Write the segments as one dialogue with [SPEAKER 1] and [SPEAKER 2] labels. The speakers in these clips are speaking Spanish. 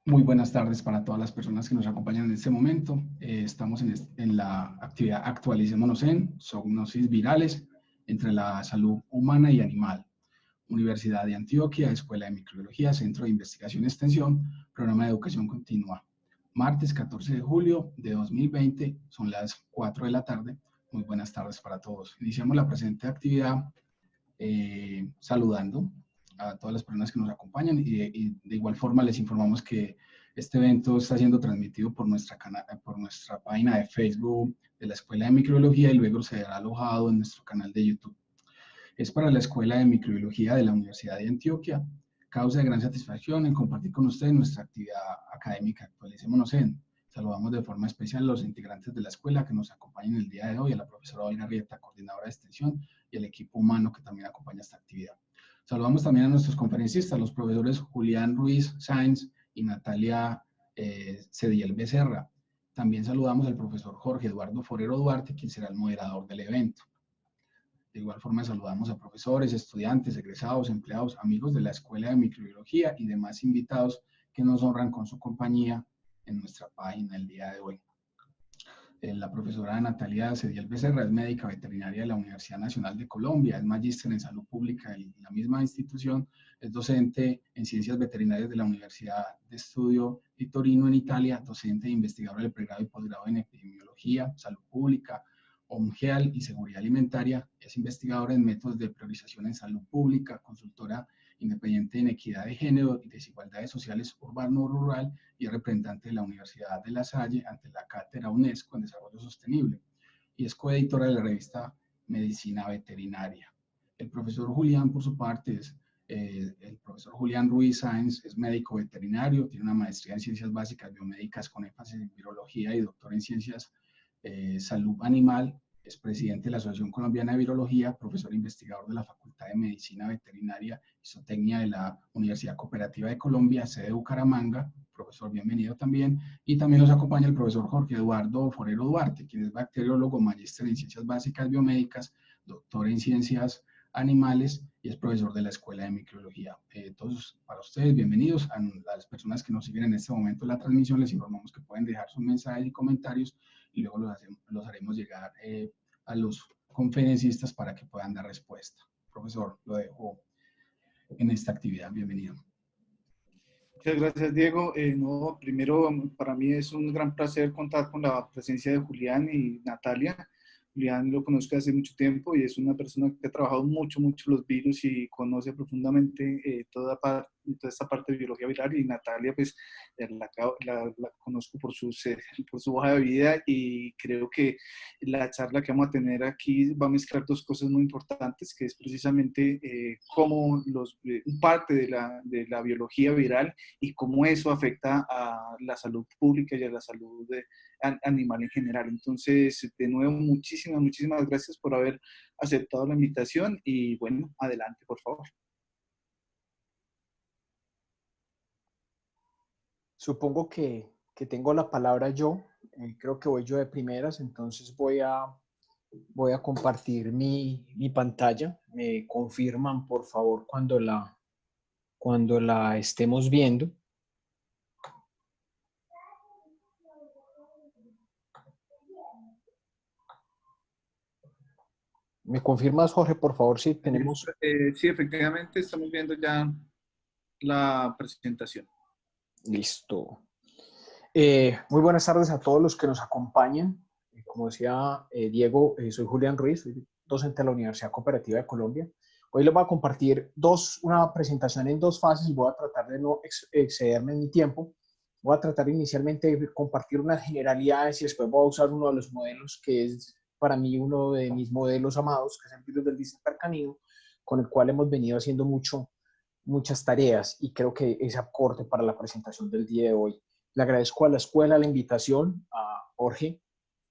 [SPEAKER 1] Muy buenas tardes para todas las personas que nos acompañan en este momento. Estamos en la actividad Actualicémonos en Zoonosis Virales entre la salud humana y animal. Universidad de Antioquia, Escuela de Microbiología, Centro de Investigación y Extensión, Programa de Educación Continua. Martes 14 de julio de 2020, son las 4 de la tarde. Muy buenas tardes para todos. Iniciamos la presente actividad saludando a todas las personas que nos acompañan y de igual forma les informamos que este evento está siendo transmitido por nuestra página de Facebook de la Escuela de Microbiología y luego será alojado en nuestro canal de YouTube. Es para la Escuela de Microbiología de la Universidad de Antioquia. Causa de gran satisfacción en compartir con ustedes nuestra actividad académica Actualicémonos en. Saludamos de forma especial a los integrantes de la escuela que nos acompañan el día de hoy, a la profesora Olga Rieta, coordinadora de extensión, y al equipo humano que también acompaña esta actividad. Saludamos también a nuestros conferencistas, los profesores Julián Ruiz Sáenz y Natalia Cediel Becerra. También saludamos al profesor Jorge Eduardo Forero Duarte, quien será el moderador del evento. De igual forma saludamos a profesores, estudiantes, egresados, empleados, amigos de la Escuela de Microbiología y demás invitados que nos honran con su compañía en nuestra página el día de hoy. La profesora Natalia Cediel Becerra es médica veterinaria de la Universidad Nacional de Colombia, es magíster en salud pública en la misma institución, es docente en ciencias veterinarias de la Universidad de Estudio di Torino en Italia, docente e investigadora del pregrado y posgrado en epidemiología, salud pública, OMGEAL y seguridad alimentaria, es investigadora en métodos de priorización en salud pública, consultora independiente en equidad de género y desigualdades sociales urbano-rural y es representante de la Universidad de La Salle ante la Cátedra UNESCO en Desarrollo Sostenible y es coeditora de la revista Medicina Veterinaria. El profesor Julián, por su parte, el profesor Julián Ruiz Sáenz es médico veterinario, tiene una maestría en ciencias básicas biomédicas con énfasis en virología y doctor en ciencias salud animal. Es presidente de la Asociación Colombiana de Virología, profesor investigador de la Facultad de Medicina Veterinaria y Zootecnia de la Universidad Cooperativa de Colombia, sede de Bucaramanga. Profesor, bienvenido también. Y también nos acompaña el profesor Jorge Eduardo Forero Duarte, quien es bacteriólogo, magíster en Ciencias Básicas Biomédicas, doctor en Ciencias Animales y es profesor de la Escuela de Microbiología. Todos para ustedes, bienvenidos. A las personas que nos siguen en este momento de la transmisión, les informamos que pueden dejar sus mensajes y comentarios y luego los haremos llegar a los conferencistas para que puedan dar respuesta. Profesor, lo dejo en esta actividad. Bienvenido.
[SPEAKER 2] Muchas gracias, Diego. No, primero, para mí es un gran placer contar con la presencia de Julián y Natalia. Julián lo conozco hace mucho tiempo y es una persona que ha trabajado mucho los virus y conoce profundamente toda esta parte de biología viral. Y Natalia, pues, la conozco por su hoja de vida y creo que la charla que vamos a tener aquí va a mezclar dos cosas muy importantes, que es precisamente cómo parte de la biología viral y cómo eso afecta a la salud pública y a la salud animal en general. Entonces, de nuevo, muchísimas gracias por haber aceptado la invitación y bueno, adelante, por favor.
[SPEAKER 3] Supongo que tengo la palabra yo, creo que voy yo de primeras, entonces voy a compartir mi pantalla. Me confirman, por favor, cuando la estemos viendo. ¿Me confirmas, Jorge, por favor, si tenemos...?
[SPEAKER 2] Sí, efectivamente, estamos viendo ya la presentación.
[SPEAKER 3] Listo. Muy buenas tardes a todos los que nos acompañan. Como decía Diego, soy Julián Ruiz, soy docente de la Universidad Cooperativa de Colombia. Hoy les voy a compartir una presentación en dos fases. Voy a tratar de no excederme en mi tiempo. Voy a tratar inicialmente de compartir unas generalidades y después voy a usar uno de los modelos que es para mí uno de mis modelos amados, que es el virus del distemper canino, con el cual hemos venido haciendo muchas tareas y creo que es acorde para la presentación del día de hoy. Le agradezco a la escuela la invitación, a Jorge,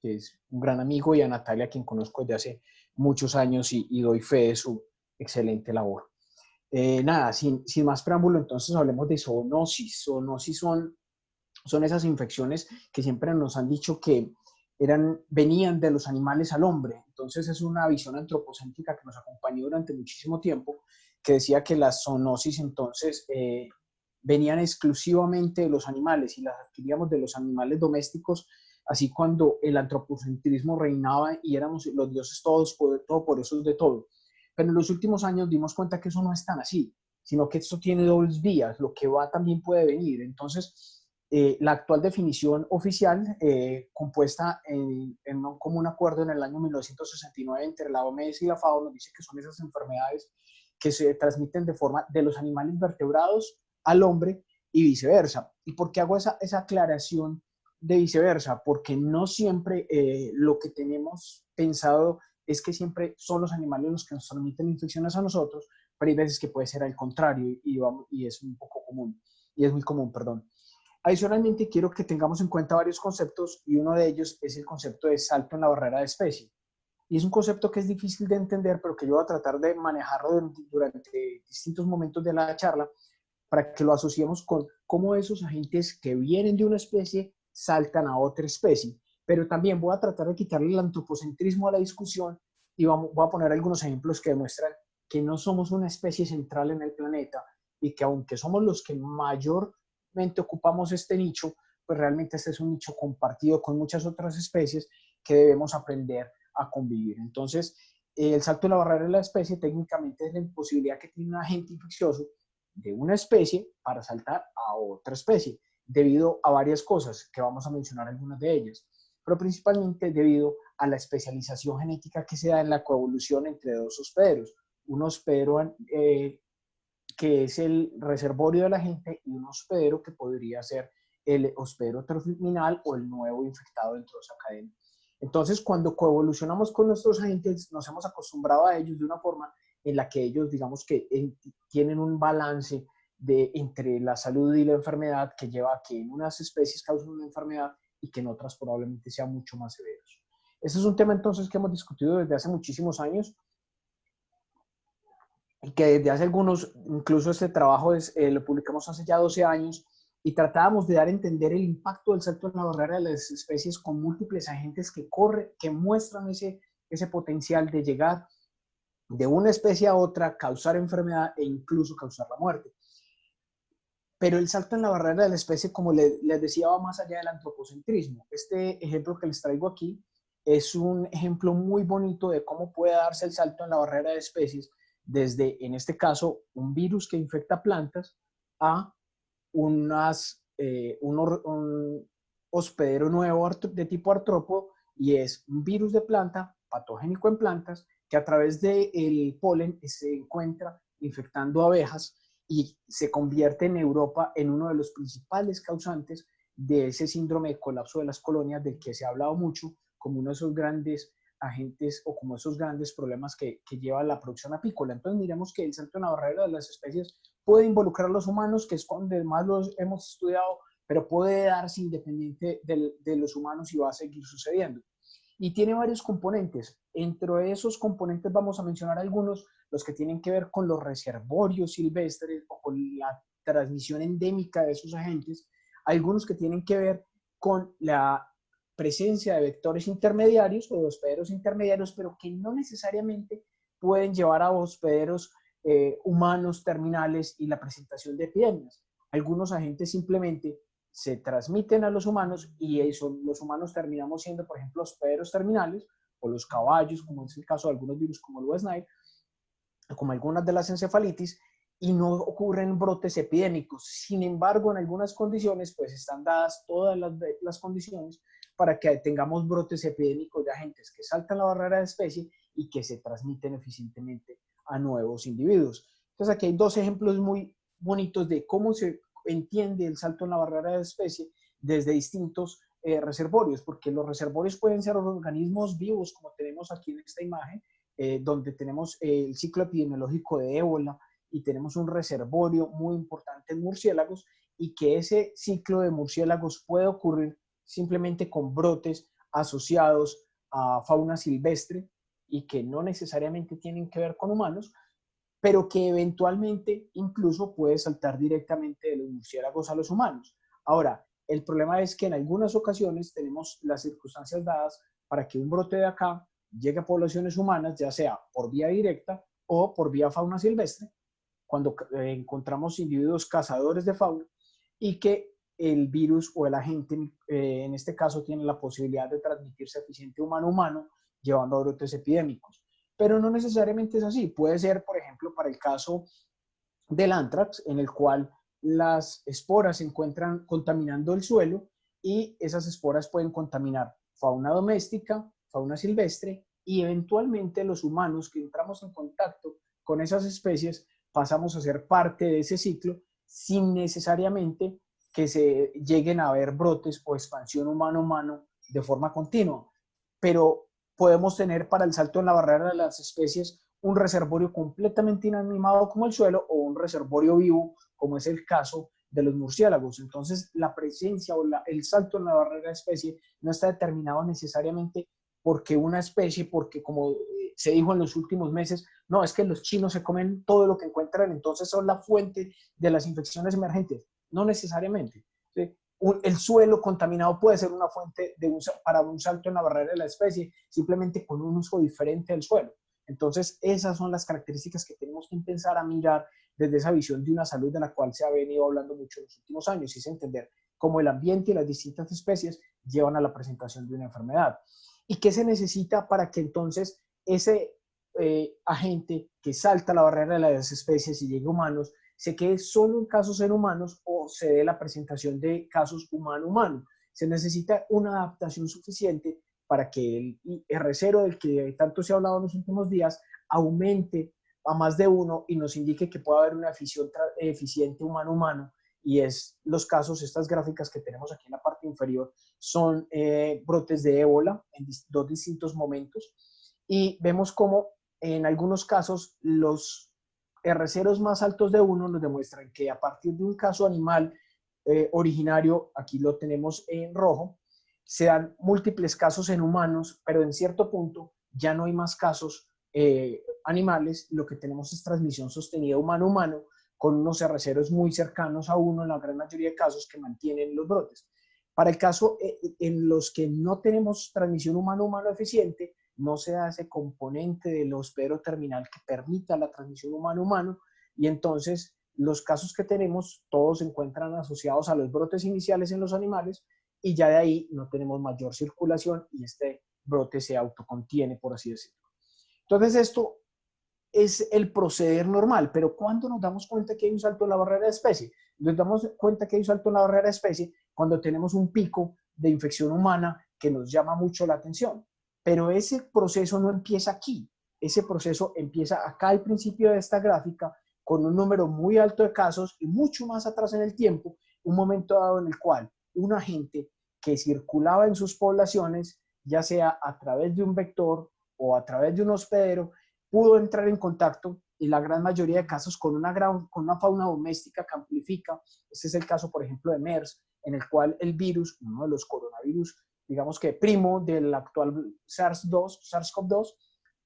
[SPEAKER 3] que es un gran amigo, y a Natalia, a quien conozco desde hace muchos años y doy fe de su excelente labor. Nada, sin más preámbulo, entonces hablemos de zoonosis. Zoonosis son esas infecciones que siempre nos han dicho que venían de los animales al hombre. Entonces es una visión antropocéntrica que nos acompañó durante muchísimo tiempo, que decía que la zoonosis entonces venían exclusivamente de los animales y las adquiríamos de los animales domésticos, así cuando el antropocentrismo reinaba y éramos los dioses todopoderosos de todo. Pero en los últimos años dimos cuenta que eso no es tan así, sino que esto tiene dobles vías, lo que va también puede venir. Entonces, la actual definición oficial, compuesta en un común acuerdo en el año 1969 entre la OMS y la FAO, nos dice que son esas enfermedades que se transmiten de forma de los animales vertebrados al hombre y viceversa. ¿Y por qué hago esa aclaración de viceversa? Porque no siempre lo que tenemos pensado es que siempre son los animales los que nos transmiten infecciones a nosotros, pero hay veces que puede ser al contrario y es un poco común, y es muy común, perdón. Adicionalmente, quiero que tengamos en cuenta varios conceptos y uno de ellos es el concepto de salto en la barrera de especie. Y es un concepto que es difícil de entender, pero que yo voy a tratar de manejarlo durante distintos momentos de la charla para que lo asociemos con cómo esos agentes que vienen de una especie saltan a otra especie. Pero también voy a tratar de quitarle el antropocentrismo a la discusión y voy a poner algunos ejemplos que demuestran que no somos una especie central en el planeta y que aunque somos los que mayormente ocupamos este nicho, pues realmente este es un nicho compartido con muchas otras especies que debemos aprender a convivir. Entonces, el salto de la barrera de la especie técnicamente es la imposibilidad que tiene un agente infeccioso de una especie para saltar a otra especie, debido a varias cosas, que vamos a mencionar algunas de ellas, pero principalmente debido a la especialización genética que se da en la coevolución entre dos hospederos, un hospedero que es el reservorio de la gente y un hospedero que podría ser el hospedero terminal o el nuevo infectado dentro de esa cadena. Entonces, cuando coevolucionamos con nuestros agentes, nos hemos acostumbrado a ellos de una forma en la que ellos, digamos que tienen un balance entre la salud y la enfermedad que lleva a que en unas especies causen una enfermedad y que en otras probablemente sean mucho más severos. Este es un tema entonces que hemos discutido desde hace muchísimos años y que desde hace algunos, incluso este trabajo lo publicamos hace ya 12 años, y tratábamos de dar a entender el impacto del salto en la barrera de las especies con múltiples agentes que muestran ese potencial de llegar de una especie a otra, causar enfermedad e incluso causar la muerte. Pero el salto en la barrera de la especie, como les decía, va más allá del antropocentrismo. Este ejemplo que les traigo aquí es un ejemplo muy bonito de cómo puede darse el salto en la barrera de especies desde, en este caso, un virus que infecta plantas a un hospedero nuevo de tipo artrópodo, y es un virus de planta patogénico en plantas que a través del polen se encuentra infectando abejas y se convierte en Europa en uno de los principales causantes de ese síndrome de colapso de las colonias del que se ha hablado mucho como uno de esos grandes agentes o como esos grandes problemas que lleva la producción apícola. Entonces miremos que el salto en la barrera de las especies puede involucrar a los humanos, que es donde más los hemos estudiado, pero puede darse independiente de los humanos y va a seguir sucediendo. Y tiene varios componentes. Entre esos componentes vamos a mencionar algunos, los que tienen que ver con los reservorios silvestres o con la transmisión endémica de esos agentes, algunos que tienen que ver con la presencia de vectores intermediarios o de hospederos intermediarios, pero que no necesariamente pueden llevar a hospederos humanos terminales y la presentación de epidemias. Algunos agentes simplemente se transmiten a los humanos y eso, los humanos terminamos siendo, por ejemplo, hospederos terminales, o los caballos, como es el caso de algunos virus como el West Nile, como algunas de las encefalitis, y no ocurren brotes epidémicos. Sin embargo, en algunas condiciones, pues están dadas todas las condiciones para que tengamos brotes epidémicos de agentes que saltan la barrera de especie y que se transmiten eficientemente a nuevos individuos. Entonces, aquí hay dos ejemplos muy bonitos de cómo se entiende el salto en la barrera de especie desde distintos reservorios, porque los reservorios pueden ser organismos vivos, como tenemos aquí en esta imagen, donde tenemos el ciclo epidemiológico de ébola y tenemos un reservorio muy importante en murciélagos, y que ese ciclo de murciélagos puede ocurrir simplemente con brotes asociados a fauna silvestre y que no necesariamente tienen que ver con humanos, pero que eventualmente incluso puede saltar directamente de los murciélagos a los humanos. Ahora, el problema es que en algunas ocasiones tenemos las circunstancias dadas para que un brote de acá llegue a poblaciones humanas, ya sea por vía directa o por vía fauna silvestre, y que ese brote pueda ocurrir simplemente con cuando encontramos individuos cazadores de fauna y que el virus o el agente, en este caso, tiene la posibilidad de transmitirse eficiente humano-humano, llevando a brotes epidémicos. Pero no necesariamente es así. Puede ser, por ejemplo, para el caso del anthrax, en el cual las esporas se encuentran contaminando el suelo y esas esporas pueden contaminar fauna doméstica, fauna silvestre y eventualmente los humanos que entramos en contacto con esas especies pasamos a ser parte de ese ciclo sin necesariamente que se lleguen a ver brotes o expansión humano-humano de forma continua. Pero podemos tener para el salto en la barrera de las especies un reservorio completamente inanimado como el suelo o un reservorio vivo como es el caso de los murciélagos. Entonces la presencia o el salto en la barrera de especie no está determinado necesariamente porque una especie, porque como se dijo en los últimos meses, no, es que los chinos se comen todo lo que encuentran, entonces son la fuente de las infecciones emergentes. No necesariamente. ¿Sí? El suelo contaminado puede ser una fuente para un salto en la barrera de la especie, simplemente con un uso diferente del suelo. Entonces, esas son las características que tenemos que empezar a mirar desde esa visión de una salud de la cual se ha venido hablando mucho en los últimos años, y es entender cómo el ambiente y las distintas especies llevan a la presentación de una enfermedad. ¿Y qué se necesita para que entonces ese agente que salta la barrera de las especies y llegue a humanos se quede solo en casos en humanos o se dé la presentación de casos humano-humano? Se necesita una adaptación suficiente para que el R0 del que tanto se ha hablado en los últimos días aumente a más de uno y nos indique que puede haber una eficiente humano-humano. Y es los casos, estas gráficas que tenemos aquí en la parte inferior, son brotes de ébola en dos distintos momentos. Y vemos cómo en algunos casos los R0 más altos de 1 nos demuestran que a partir de un caso animal originario, aquí lo tenemos en rojo, se dan múltiples casos en humanos, pero en cierto punto ya no hay más casos animales, lo que tenemos es transmisión sostenida humano-humano, con unos R0 muy cercanos a 1 en la gran mayoría de casos que mantienen los brotes. Para el caso en los que no tenemos transmisión humano-humano eficiente, no se da ese componente del hospedero terminal que permita la transmisión humano-humano, y entonces los casos que tenemos todos se encuentran asociados a los brotes iniciales en los animales, y ya de ahí no tenemos mayor circulación y este brote se autocontiene, por así decirlo. Entonces esto es el proceder normal, pero ¿cuándo nos damos cuenta que hay un salto en la barrera de especie? Nos damos cuenta que hay un salto en la barrera de especie cuando tenemos un pico de infección humana que nos llama mucho la atención. Pero ese proceso no empieza aquí. Ese proceso empieza acá al principio de esta gráfica con un número muy alto de casos y mucho más atrás en el tiempo, un momento dado en el cual un agente que circulaba en sus poblaciones, ya sea a través de un vector o a través de un hospedero, pudo entrar en contacto en la gran mayoría de casos con una fauna doméstica que amplifica. Este es el caso, por ejemplo, de MERS, en el cual el virus, uno de los coronavirus, digamos que primo del actual SARS-CoV-2,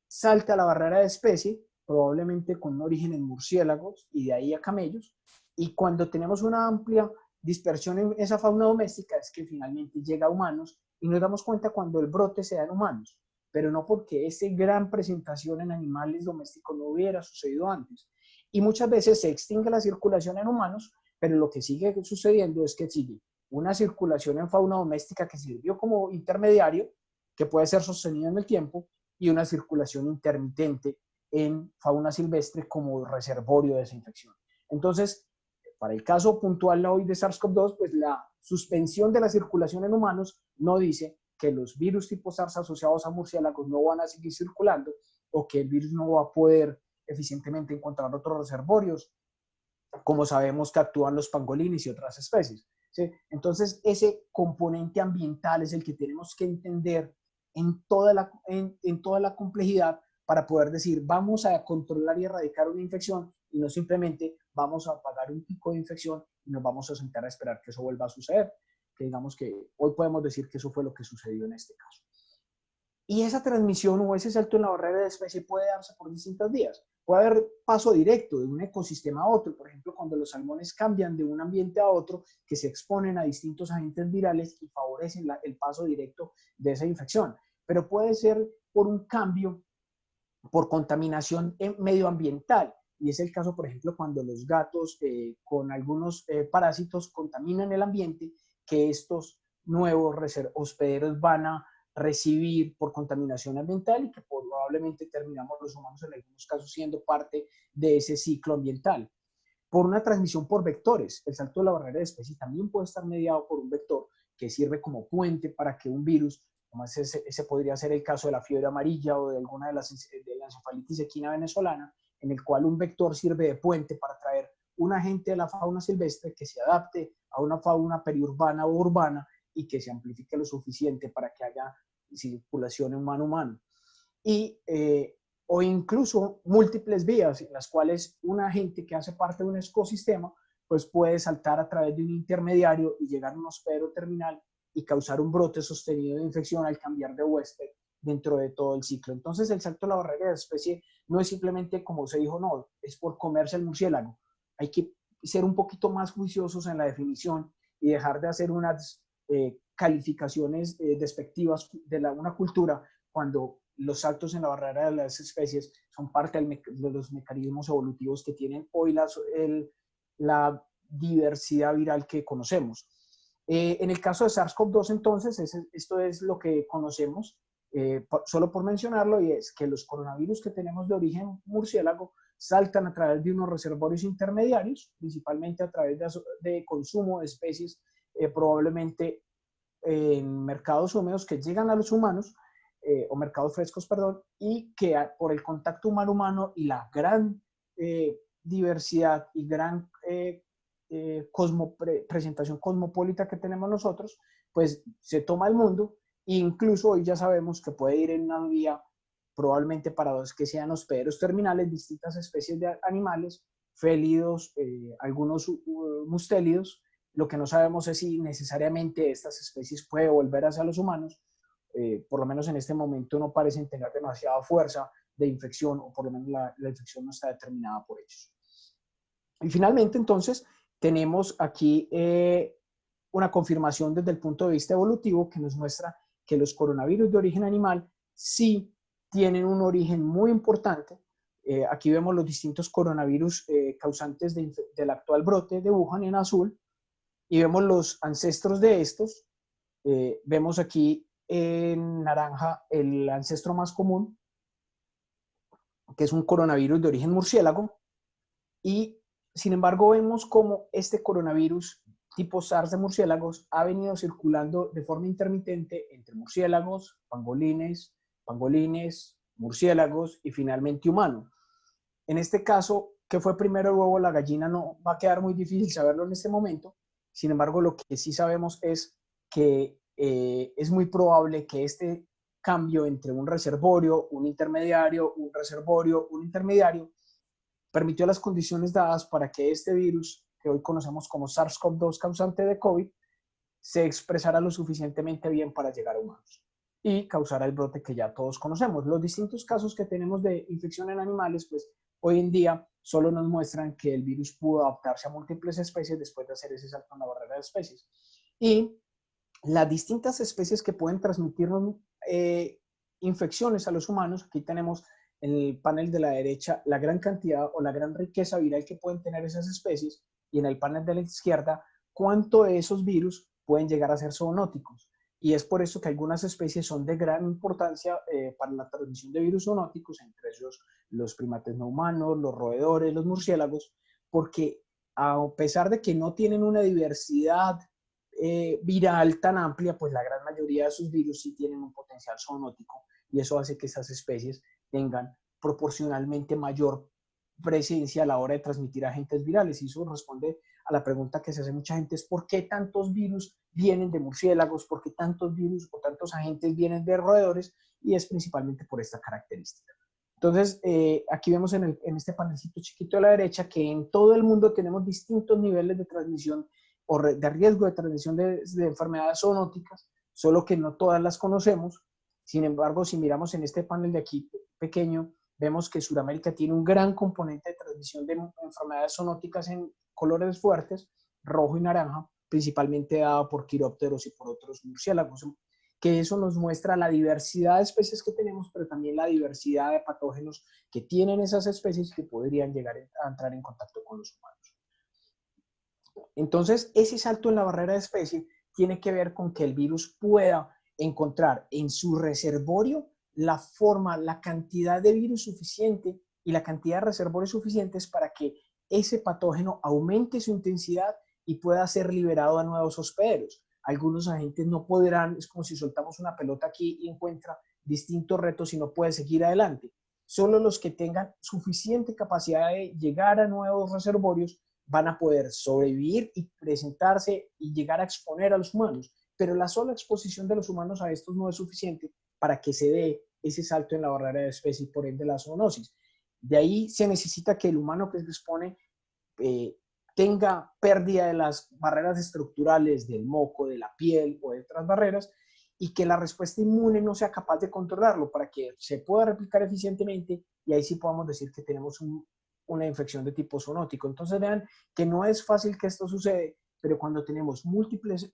[SPEAKER 3] salta a la barrera de especie, probablemente con un origen en murciélagos y de ahí a camellos, y cuando tenemos una amplia dispersión en esa fauna doméstica es que finalmente llega a humanos, y nos damos cuenta cuando el brote se da en humanos, pero no porque esa gran presentación en animales domésticos no hubiera sucedido antes. Y muchas veces se extingue la circulación en humanos, pero lo que sigue sucediendo es que sigue una circulación en fauna doméstica que sirvió como intermediario, que puede ser sostenido en el tiempo, y una circulación intermitente en fauna silvestre como reservorio de esa infección. Entonces, para el caso puntual hoy de SARS-CoV-2, pues la suspensión de la circulación en humanos no dice que los virus tipo SARS asociados a murciélagos no van a seguir circulando o que el virus no va a poder eficientemente encontrar otros reservorios, como sabemos que actúan los pangolines y otras especies. ¿Sí? Entonces, ese componente ambiental es el que tenemos que entender en toda la complejidad para poder decir, vamos a controlar y erradicar una infección y no simplemente vamos a apagar un pico de infección y nos vamos a sentar a esperar que eso vuelva a suceder. Que digamos que hoy podemos decir que eso fue lo que sucedió en este caso. Y esa transmisión o ese salto en la barrera de especie puede darse por distintas vías. Puede haber paso directo de un ecosistema a otro, por ejemplo, cuando los salmones cambian de un ambiente a otro, que se exponen a distintos agentes virales y favorecen el paso directo de esa infección. Pero puede ser por un cambio, por contaminación medioambiental. y es el caso, por ejemplo, cuando los gatos con algunos parásitos contaminan el ambiente, que estos nuevos hospederos van a recibir por contaminación ambiental y que probablemente terminamos los humanos en algunos casos siendo parte de ese ciclo ambiental. Por una transmisión por vectores, el salto de la barrera de especie también puede estar mediado por un vector que sirve como puente para que un virus, como ese podría ser el caso de la fiebre amarilla o de alguna de la encefalitis equina venezolana, en el cual un vector sirve de puente para traer un agente de la fauna silvestre que se adapte a una fauna periurbana o urbana y que se amplifique lo suficiente para que haya circulación humano-humano. O incluso múltiples vías en las cuales un agente que hace parte de un ecosistema pues puede saltar a través de un intermediario y llegar a un hospedero terminal y causar un brote sostenido de infección al cambiar de huésped dentro de todo el ciclo. Entonces el salto de la barrera de especie no es simplemente, como se dijo, no, es por comerse el murciélago. Hay que ser un poquito más juiciosos en la definición y dejar de hacer unas calificaciones despectivas de una cultura cuando los saltos en la barrera de las especies son parte de los mecanismos evolutivos que tienen hoy la diversidad viral que conocemos. En el caso de SARS-CoV-2, entonces, esto es lo que conocemos, solo por mencionarlo, y es que los coronavirus que tenemos de origen murciélago saltan a través de unos reservorios intermediarios, principalmente a través de consumo de especies, probablemente en mercados húmedos que llegan a los humanos, o mercados frescos, perdón, y que por el contacto humano-humano y la gran diversidad y gran presentación cosmopolita que tenemos nosotros, pues se toma el mundo, e incluso hoy ya sabemos que puede ir en una vía probablemente para los que sean hospederos terminales, distintas especies de animales, félidos, algunos mustélidos. Lo que no sabemos es si necesariamente estas especies pueden volver hacia los humanos. Por lo menos en este momento no parecen tener demasiada fuerza de infección, o por lo menos la infección no está determinada por ellos. Y finalmente, entonces, tenemos aquí una confirmación desde el punto de vista evolutivo que nos muestra que los coronavirus de origen animal sí tienen un origen muy importante. Aquí vemos los distintos coronavirus causantes del actual brote de Wuhan en azul, y vemos los ancestros de estos. Vemos aquí en naranja el ancestro más común, que es un coronavirus de origen murciélago, y sin embargo vemos cómo este coronavirus tipo SARS de murciélagos ha venido circulando de forma intermitente entre murciélagos, pangolines, murciélagos y finalmente humano. En este caso, ¿qué fue primero el huevo o la gallina? No va a quedar muy difícil saberlo en este momento. Sin embargo, lo que sí sabemos es que es muy probable que este cambio entre un reservorio, un intermediario, un reservorio, un intermediario, permitió las condiciones dadas para que este virus, que hoy conocemos como SARS-CoV-2 causante de COVID, se expresara lo suficientemente bien para llegar a humanos y causara el brote que ya todos conocemos. Los distintos casos que tenemos de infección en animales, pues hoy en día solo nos muestran que el virus pudo adaptarse a múltiples especies después de hacer ese salto en la barrera de especies. Y las distintas especies que pueden transmitirnos infecciones a los humanos, aquí tenemos en el panel de la derecha la gran cantidad o la gran riqueza viral que pueden tener esas especies, y en el panel de la izquierda cuánto de esos virus pueden llegar a ser zoonóticos. Y es por eso que algunas especies son de gran importancia para la transmisión de virus zoonóticos, entre ellos los primates no humanos, los roedores, los murciélagos, porque a pesar de que no tienen una diversidad viral tan amplia, pues la gran mayoría de sus virus sí tienen un potencial zoonótico, y eso hace que estas especies tengan proporcionalmente mayor presencia a la hora de transmitir agentes virales. Y eso responde a la pregunta que se hace mucha gente, es ¿por qué tantos virus vienen de murciélagos? ¿Por qué tantos virus o tantos agentes vienen de roedores? Y es principalmente por esta característica. Entonces, aquí vemos en este panelcito chiquito a la derecha que en todo el mundo tenemos distintos niveles de transmisión o de riesgo de transmisión de enfermedades zoonóticas, solo que no todas las conocemos. Sin embargo, si miramos en este panel de aquí pequeño, vemos que Sudamérica tiene un gran componente de transmisión de enfermedades zoonóticas en colores fuertes, rojo y naranja, principalmente dado por quirópteros y por otros murciélagos. que eso nos muestra la diversidad de especies que tenemos, pero también la diversidad de patógenos que tienen esas especies que podrían llegar a entrar en contacto con los humanos. Entonces, ese salto en la barrera de especie tiene que ver con que el virus pueda encontrar en su reservorio la forma, la cantidad de virus suficiente y la cantidad de reservorios suficientes para que ese patógeno aumente su intensidad y pueda ser liberado a nuevos hospederos. Algunos agentes no podrán, es como si soltamos una pelota aquí y encuentra distintos retos y no puede seguir adelante. Solo los que tengan suficiente capacidad de llegar a nuevos reservorios van a poder sobrevivir y presentarse y llegar a exponer a los humanos. Pero la sola exposición de los humanos a estos no es suficiente para que se dé ese salto en la barrera de especie y por ende la zoonosis. De ahí se necesita que el humano que se expone tenga pérdida de las barreras estructurales del moco, de la piel o de otras barreras, y que la respuesta inmune no sea capaz de controlarlo para que se pueda replicar eficientemente, y ahí sí podamos decir que tenemos una infección de tipo zoonótico. Entonces vean que no es fácil que esto sucede, pero cuando tenemos múltiples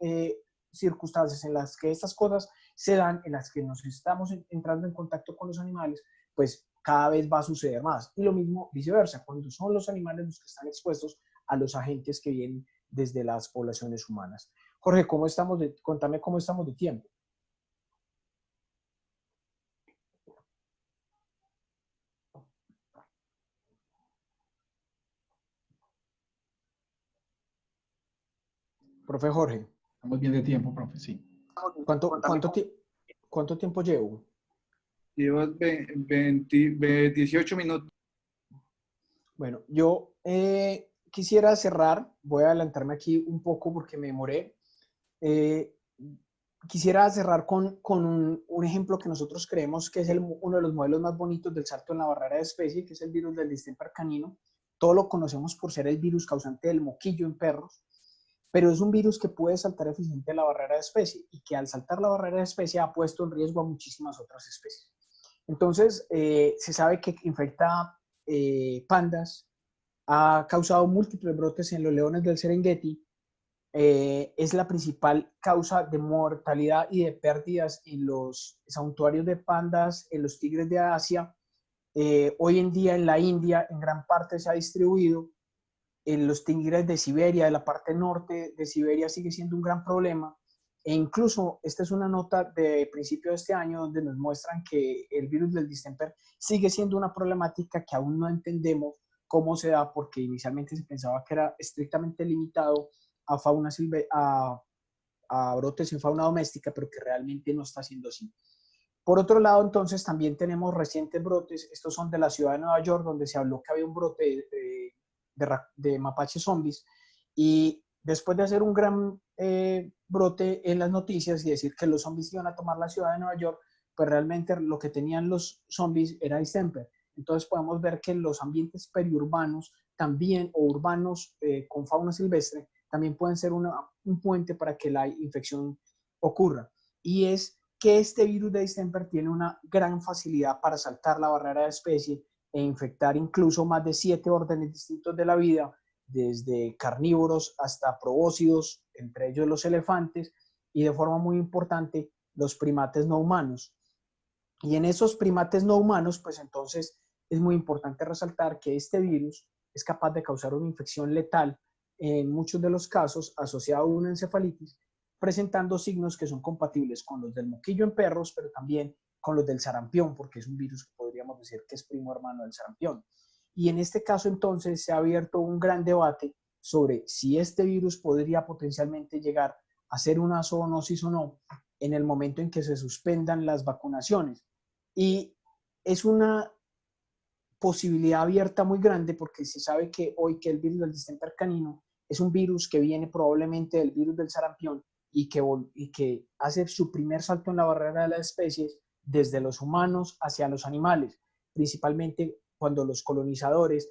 [SPEAKER 3] circunstancias en las que estas cosas se dan, en las que nos estamos entrando en contacto con los animales, pues cada vez va a suceder más. Y lo mismo viceversa, cuando son los animales los que están expuestos a los agentes que vienen desde las poblaciones humanas. Jorge, contame cómo estamos de tiempo. Profe Jorge.
[SPEAKER 1] Estamos bien de tiempo, profe, sí.
[SPEAKER 3] ¿Cuánto tiempo llevo?
[SPEAKER 2] Llevas 18 minutos.
[SPEAKER 3] Bueno, yo quisiera cerrar, voy a adelantarme aquí un poco porque me demoré. Quisiera cerrar con un ejemplo que nosotros creemos que es uno de los modelos más bonitos del salto en la barrera de especie, que es el virus del distemper canino. Todo lo conocemos por ser el virus causante del moquillo en perros, pero es un virus que puede saltar eficiente la barrera de especie y que al saltar la barrera de especie ha puesto en riesgo a muchísimas otras especies. Entonces, se sabe que infecta pandas, ha causado múltiples brotes en los leones del Serengeti, es la principal causa de mortalidad y de pérdidas en los santuarios de pandas, en los tigres de Asia. Hoy en día en la India en gran parte se ha distribuido. En los tigres de Siberia, de la parte norte de Siberia, sigue siendo un gran problema. E incluso, esta es una nota de principio de este año donde nos muestran que el virus del distemper sigue siendo una problemática que aún no entendemos cómo se da, porque inicialmente se pensaba que era estrictamente limitado a fauna a brotes en fauna doméstica, pero que realmente no está siendo así. Por otro lado, entonces, también tenemos recientes brotes. Estos son de la ciudad de Nueva York, donde se habló que había un brote de mapaches zombies, y después de hacer un gran brote en las noticias y decir que los zombies iban a tomar la ciudad de Nueva York, pues realmente lo que tenían los zombies era distemper. Entonces podemos ver que los ambientes periurbanos también, o urbanos con fauna silvestre, también pueden ser un puente para que la infección ocurra. Y es que este virus de distemper tiene una gran facilidad para saltar la barrera de especie e infectar incluso más de 7 órdenes distintos de la vida, desde carnívoros hasta probóscidos, entre ellos los elefantes, y de forma muy importante los primates no humanos. Y en esos primates no humanos, pues entonces es muy importante resaltar que este virus es capaz de causar una infección letal en muchos de los casos asociado a una encefalitis, presentando signos que son compatibles con los del moquillo en perros, pero también con los del sarampión, porque es un virus que podríamos decir que es primo hermano del sarampión. Y en este caso entonces se ha abierto un gran debate sobre si este virus podría potencialmente llegar a ser una zoonosis o no en el momento en que se suspendan las vacunaciones. Y es una posibilidad abierta muy grande porque se sabe que hoy que el virus del distemper canino es un virus que viene probablemente del virus del sarampión y que hace su primer salto en la barrera de las especies desde los humanos hacia los animales, principalmente cuando los colonizadores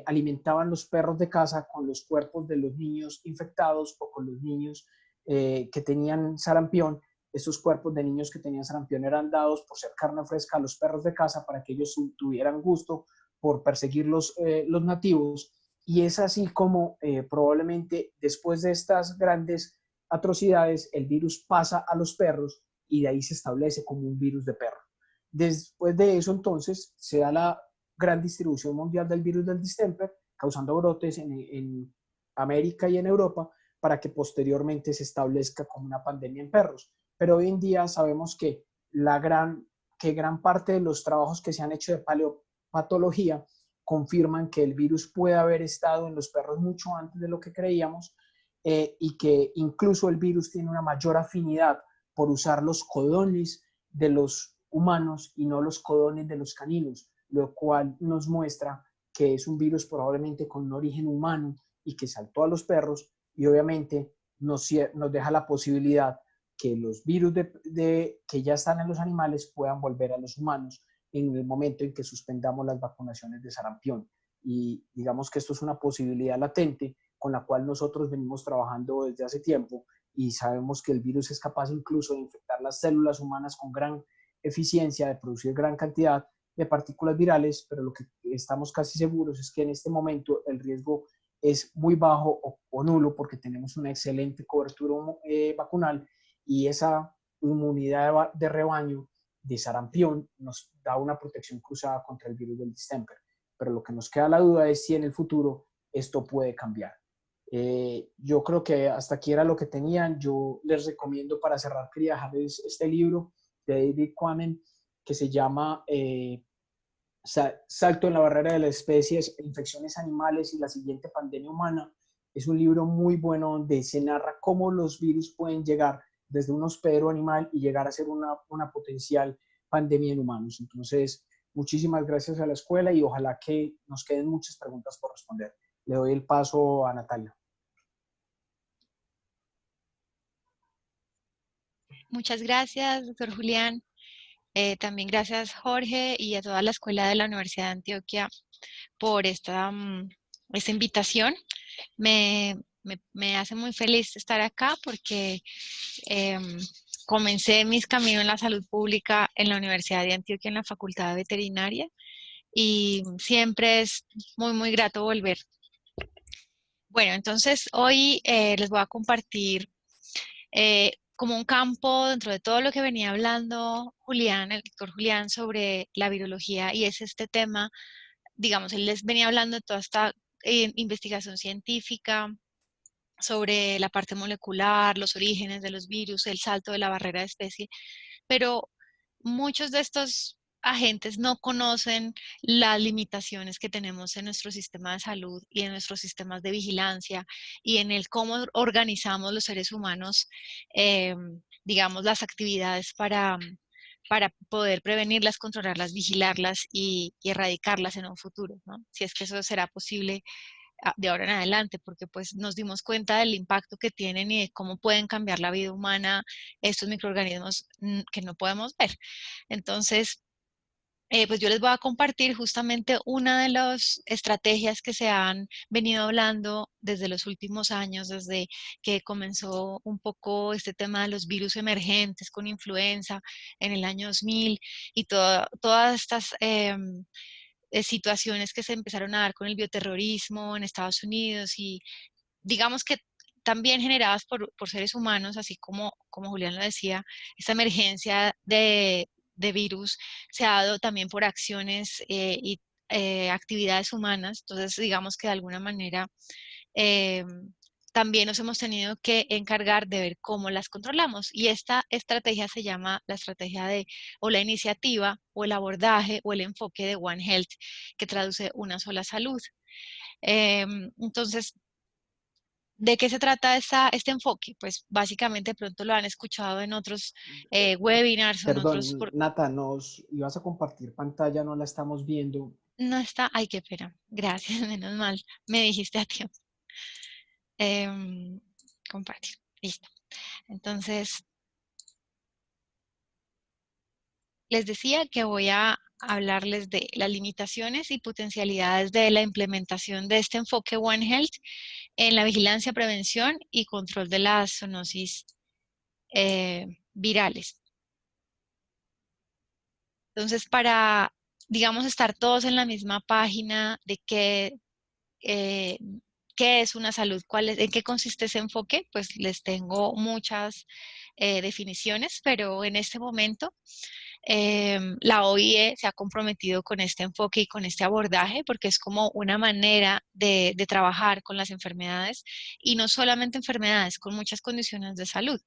[SPEAKER 3] alimentaban los perros de caza con los cuerpos de los niños infectados o con los niños que tenían sarampión. Estos cuerpos de niños que tenían sarampión eran dados por ser carne fresca a los perros de caza para que ellos tuvieran gusto por perseguir los nativos. Y es así como probablemente después de estas grandes atrocidades el virus pasa a los perros y de ahí se establece como un virus de perro. Después de eso, entonces, se da la gran distribución mundial del virus del distemper, causando brotes en América y en Europa, para que posteriormente se establezca como una pandemia en perros. Pero hoy en día sabemos que gran parte de los trabajos que se han hecho de paleopatología confirman que el virus puede haber estado en los perros mucho antes de lo que creíamos, y que incluso el virus tiene una mayor afinidad por usar los codones de los humanos y no los codones de los caninos, lo cual nos muestra que es un virus probablemente con un origen humano y que saltó a los perros, y obviamente nos deja la posibilidad que los virus que ya están en los animales puedan volver a los humanos en el momento en que suspendamos las vacunaciones de sarampión. Y digamos que esto es una posibilidad latente con la cual nosotros venimos trabajando desde hace tiempo, y sabemos que el virus es capaz incluso de infectar las células humanas con gran eficiencia, de producir gran cantidad de partículas virales, pero lo que estamos casi seguros es que en este momento el riesgo es muy bajo o nulo, porque tenemos una excelente cobertura vacunal, y esa inmunidad de rebaño de sarampión nos da una protección cruzada contra el virus del distemper. Pero lo que nos queda la duda es si en el futuro esto puede cambiar. Yo creo que hasta aquí era lo que tenían. Yo les recomiendo, para cerrar, quería dejarles este libro de David Quammen que se llama Salto en la barrera de las especies, infecciones animales y la siguiente pandemia humana. Es un libro muy bueno donde se narra cómo los virus pueden llegar desde un hospedero animal y llegar a ser una potencial pandemia en humanos. Entonces, muchísimas gracias a la escuela y ojalá que nos queden muchas preguntas por responder. Le doy el paso a Natalia.
[SPEAKER 4] Muchas gracias, doctor Julián. También gracias, Jorge, y a toda la escuela de la Universidad de Antioquia por esta invitación. Me hace muy feliz estar acá porque comencé mis caminos en la salud pública en la Universidad de Antioquia, en la Facultad de Veterinaria, y siempre es muy, muy grato volver. Bueno, entonces hoy les voy a compartir como un campo dentro de todo lo que venía hablando Julián, el doctor Julián, sobre la virología, y es este tema, digamos, él les venía hablando de toda esta investigación científica sobre la parte molecular, los orígenes de los virus, el salto de la barrera de especie, pero muchos de estos agentes no conocen las limitaciones que tenemos en nuestro sistema de salud y en nuestros sistemas de vigilancia y en el cómo organizamos los seres humanos, eh, digamos, las actividades para poder prevenirlas, controlarlas, vigilarlas y erradicarlas en un futuro, ¿no? Si es que eso será posible de ahora en adelante, porque pues nos dimos cuenta del impacto que tienen y de cómo pueden cambiar la vida humana estos microorganismos que no podemos ver. Entonces, pues yo les voy a compartir justamente una de las estrategias que se han venido hablando desde los últimos años, desde que comenzó un poco este tema de los virus emergentes con influenza en el año 2000 y todas estas situaciones que se empezaron a dar con el bioterrorismo en Estados Unidos y digamos que también generadas por seres humanos, así como Julián lo decía, esta emergencia de virus se ha dado también por acciones y actividades humanas. Entonces, digamos que de alguna manera eh, también nos hemos tenido que encargar de ver cómo las controlamos. Y esta estrategia se llama la estrategia o la iniciativa, o el abordaje, o el enfoque de One Health, que traduce una sola salud. Entonces, ¿de qué se trata este enfoque? Pues básicamente pronto lo han escuchado en otros webinars o en otros...
[SPEAKER 3] Perdón, Nata, nos ibas a compartir pantalla, no la estamos viendo.
[SPEAKER 4] No está... Ay, qué pena. Gracias, menos mal. Me dijiste a tiempo. Compartir. Listo. Entonces, les decía que voy a hablarles de las limitaciones y potencialidades de la implementación de este enfoque One Health en la vigilancia, prevención y control de las zoonosis virales. Entonces, para, digamos, estar todos en la misma página de ¿Qué es una salud? ¿En qué consiste ese enfoque? Pues les tengo muchas definiciones, pero en este momento la OIE se ha comprometido con este enfoque y con este abordaje porque es como una manera de trabajar con las enfermedades y no solamente enfermedades, con muchas condiciones de salud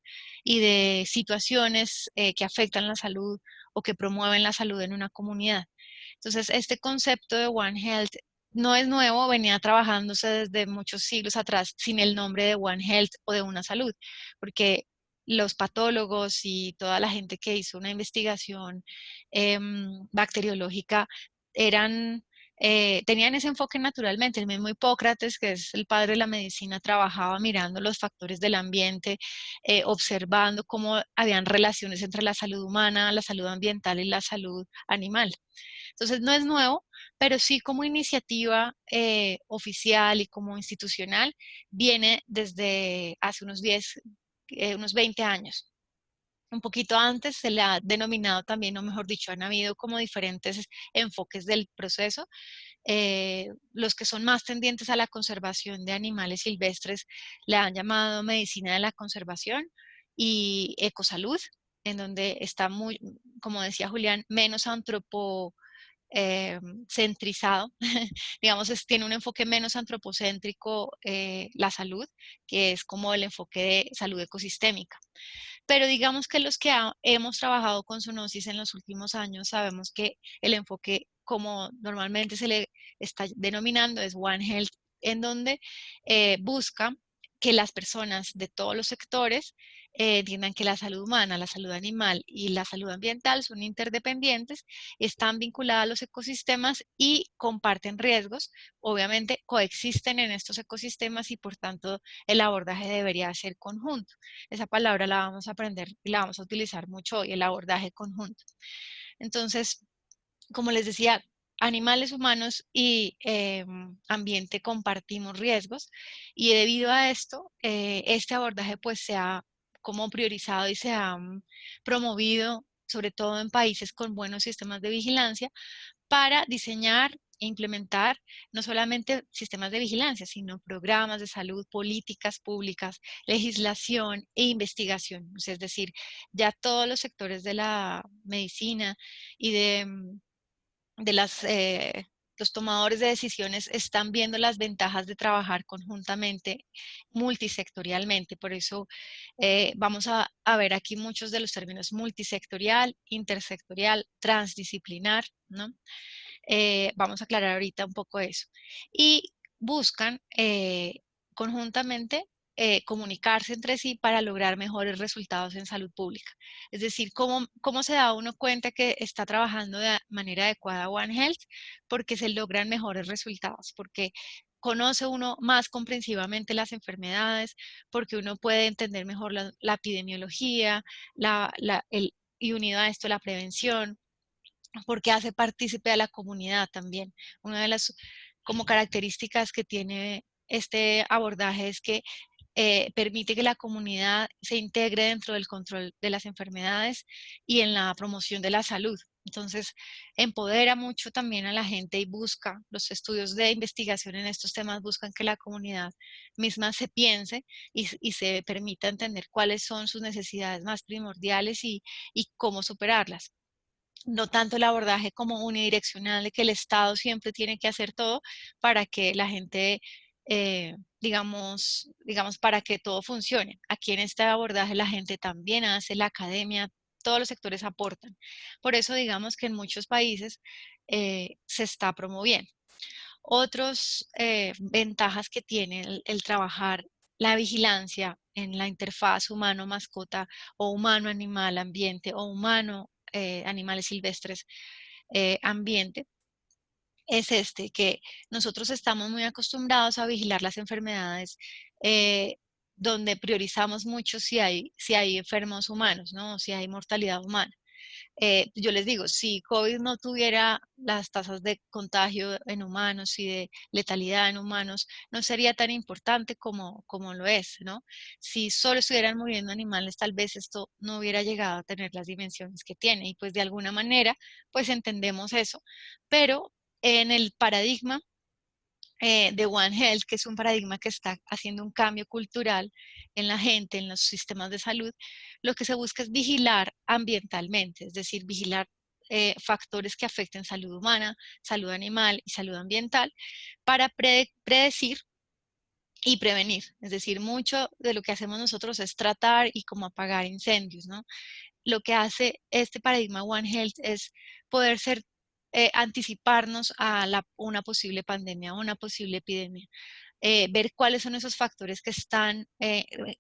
[SPEAKER 4] y de situaciones que afectan la salud o que promueven la salud en una comunidad. Entonces, este concepto de One Health no es nuevo, venía trabajándose desde muchos siglos atrás sin el nombre de One Health o de una salud, porque los patólogos y toda la gente que hizo una investigación bacteriológica tenían ese enfoque naturalmente. El mismo Hipócrates, que es el padre de la medicina, trabajaba mirando los factores del ambiente, observando cómo habían relaciones entre la salud humana, la salud ambiental y la salud animal. Entonces no es nuevo, pero sí como iniciativa oficial y como institucional viene desde hace unos 20 años. Un poquito antes se le ha denominado también, o mejor dicho, han habido como diferentes enfoques del proceso. Los que son más tendientes a la conservación de animales silvestres le han llamado medicina de la conservación y ecosalud, en donde está muy, como decía Julián, menos centrizado, digamos, tiene un enfoque menos antropocéntrico la salud, que es como el enfoque de salud ecosistémica. Pero digamos que los que hemos trabajado con zoonosis en los últimos años sabemos que el enfoque, como normalmente se le está denominando, es One Health, en donde busca que las personas de todos los sectores entiendan que la salud humana, la salud animal y la salud ambiental son interdependientes, están vinculadas a los ecosistemas y comparten riesgos. Obviamente coexisten en estos ecosistemas y por tanto el abordaje debería ser conjunto. Esa palabra la vamos a aprender y la vamos a utilizar mucho hoy, el abordaje conjunto. Entonces, como les decía, animales, humanos y ambiente compartimos riesgos y debido a esto, este abordaje pues se ha como priorizado y se ha promovido, sobre todo en países con buenos sistemas de vigilancia, para diseñar e implementar no solamente sistemas de vigilancia, sino programas de salud, políticas públicas, legislación e investigación. O sea, es decir, ya todos los sectores de la medicina y de los tomadores de decisiones están viendo las ventajas de trabajar conjuntamente, multisectorialmente. Por eso vamos a ver aquí muchos de los términos multisectorial, intersectorial, transdisciplinar, ¿no? Vamos a aclarar ahorita un poco eso. Y buscan conjuntamente comunicarse entre sí para lograr mejores resultados en salud pública. Es decir, ¿cómo se da uno cuenta que está trabajando de manera adecuada One Health? Porque se logran mejores resultados, porque conoce uno más comprensivamente las enfermedades, porque uno puede entender mejor la epidemiología, y unido a esto la prevención, porque hace partícipe a la comunidad también. Una de las como características que tiene este abordaje es que permite que la comunidad se integre dentro del control de las enfermedades y en la promoción de la salud. Entonces, empodera mucho también a la gente y busca, los estudios de investigación en estos temas buscan que la comunidad misma se piense y se permita entender cuáles son sus necesidades más primordiales y cómo superarlas. No tanto el abordaje como unidireccional de que el Estado siempre tiene que hacer todo para que la gente, digamos, para que todo funcione. Aquí en este abordaje la gente también hace, la academia, todos los sectores aportan. Por eso digamos que en muchos países se está promoviendo. Otras ventajas que tiene el trabajar la vigilancia en la interfaz humano-mascota o humano-animal-ambiente o humano-animales silvestres ambiente es que nosotros estamos muy acostumbrados a vigilar las enfermedades donde priorizamos mucho si hay enfermos humanos, ¿no? Si hay mortalidad humana. Yo les digo, si COVID no tuviera las tasas de contagio en humanos y de letalidad en humanos, no sería tan importante como lo es, ¿no? Si solo estuvieran muriendo animales, tal vez esto no hubiera llegado a tener las dimensiones que tiene. Y pues de alguna manera, pues entendemos eso. Pero en el paradigma de One Health, que es un paradigma que está haciendo un cambio cultural en la gente, en los sistemas de salud, lo que se busca es vigilar ambientalmente, es decir, vigilar factores que afecten salud humana, salud animal y salud ambiental para predecir y prevenir. Es decir, mucho de lo que hacemos nosotros es tratar y como apagar incendios, ¿no? Lo que hace este paradigma One Health es poder anticiparnos a una posible pandemia, una posible epidemia. Ver cuáles son esos factores que están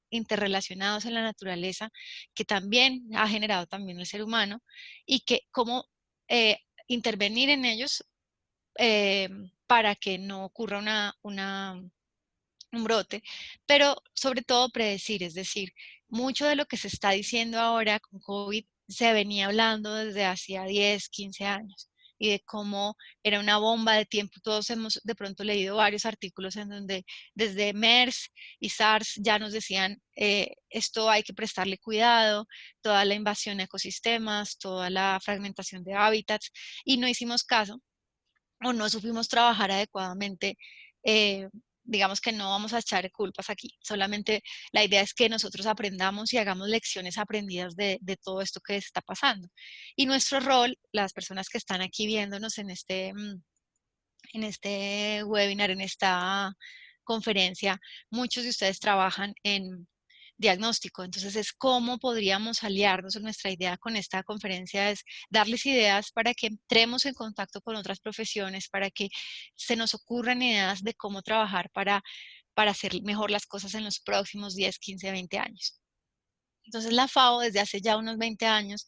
[SPEAKER 4] interrelacionados en la naturaleza, que también ha generado también el ser humano, y que cómo intervenir en ellos eh, para que no ocurra un brote, pero sobre todo predecir, es decir, mucho de lo que se está diciendo ahora con COVID se venía hablando desde hacía 10, 15 años y de cómo era una bomba de tiempo. Todos hemos de pronto leído varios artículos en donde desde MERS y SARS ya nos decían esto hay que prestarle cuidado, toda la invasión a ecosistemas, toda la fragmentación de hábitats, y no hicimos caso o no supimos trabajar adecuadamente. eh, digamos que no vamos a echar culpas aquí, solamente la idea es que nosotros aprendamos y hagamos lecciones aprendidas de todo esto que está pasando. Y nuestro rol, las personas que están aquí viéndonos en este webinar, en esta conferencia, muchos de ustedes trabajan en diagnóstico, entonces es cómo podríamos aliarnos. Nuestra idea con esta conferencia es darles ideas para que entremos en contacto con otras profesiones, para que se nos ocurran ideas de cómo trabajar para hacer mejor las cosas en los próximos 10, 15, 20 años. Entonces la FAO desde hace ya unos 20 años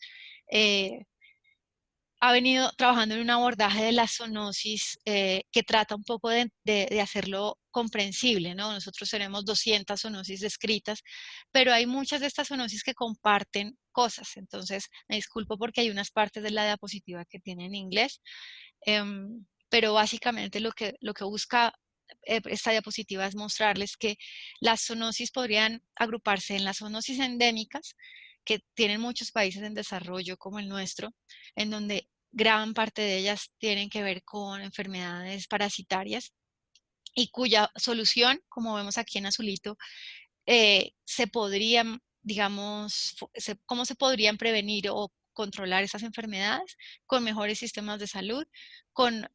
[SPEAKER 4] ha venido trabajando en un abordaje de la zoonosis que trata un poco de hacerlo comprensible, ¿no? Nosotros tenemos 200 zoonosis descritas, pero hay muchas de estas zoonosis que comparten cosas. Entonces, me disculpo porque hay unas partes de la diapositiva que tienen en inglés, pero básicamente lo que busca esta diapositiva es mostrarles que las zoonosis podrían agruparse en las zoonosis endémicas, que tienen muchos países en desarrollo como el nuestro, en donde gran parte de ellas tienen que ver con enfermedades parasitarias y cuya solución, como vemos aquí en azulito, se podrían, digamos, cómo se podrían prevenir o controlar esas enfermedades con mejores sistemas de salud, con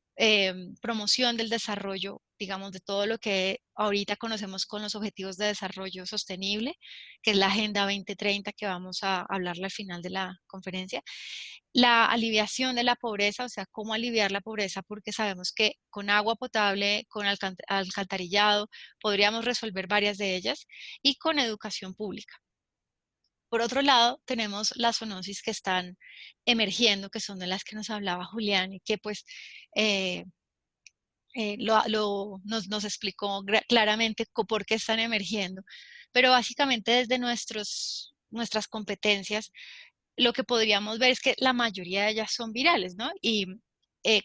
[SPEAKER 4] promoción del desarrollo, digamos, de todo lo que ahorita conocemos con los Objetivos de Desarrollo Sostenible, que es la Agenda 2030 que vamos a hablarle al final de la conferencia. La aliviación de la pobreza, o sea, cómo aliviar la pobreza, porque sabemos que con agua potable, con alcantarillado, podríamos resolver varias de ellas, y con educación pública. Por otro lado, tenemos las zoonosis que están emergiendo, que son de las que nos hablaba Julián y que pues nos explicó claramente por qué están emergiendo. Pero básicamente desde nuestras competencias, lo que podríamos ver es que la mayoría de ellas son virales, ¿no? Y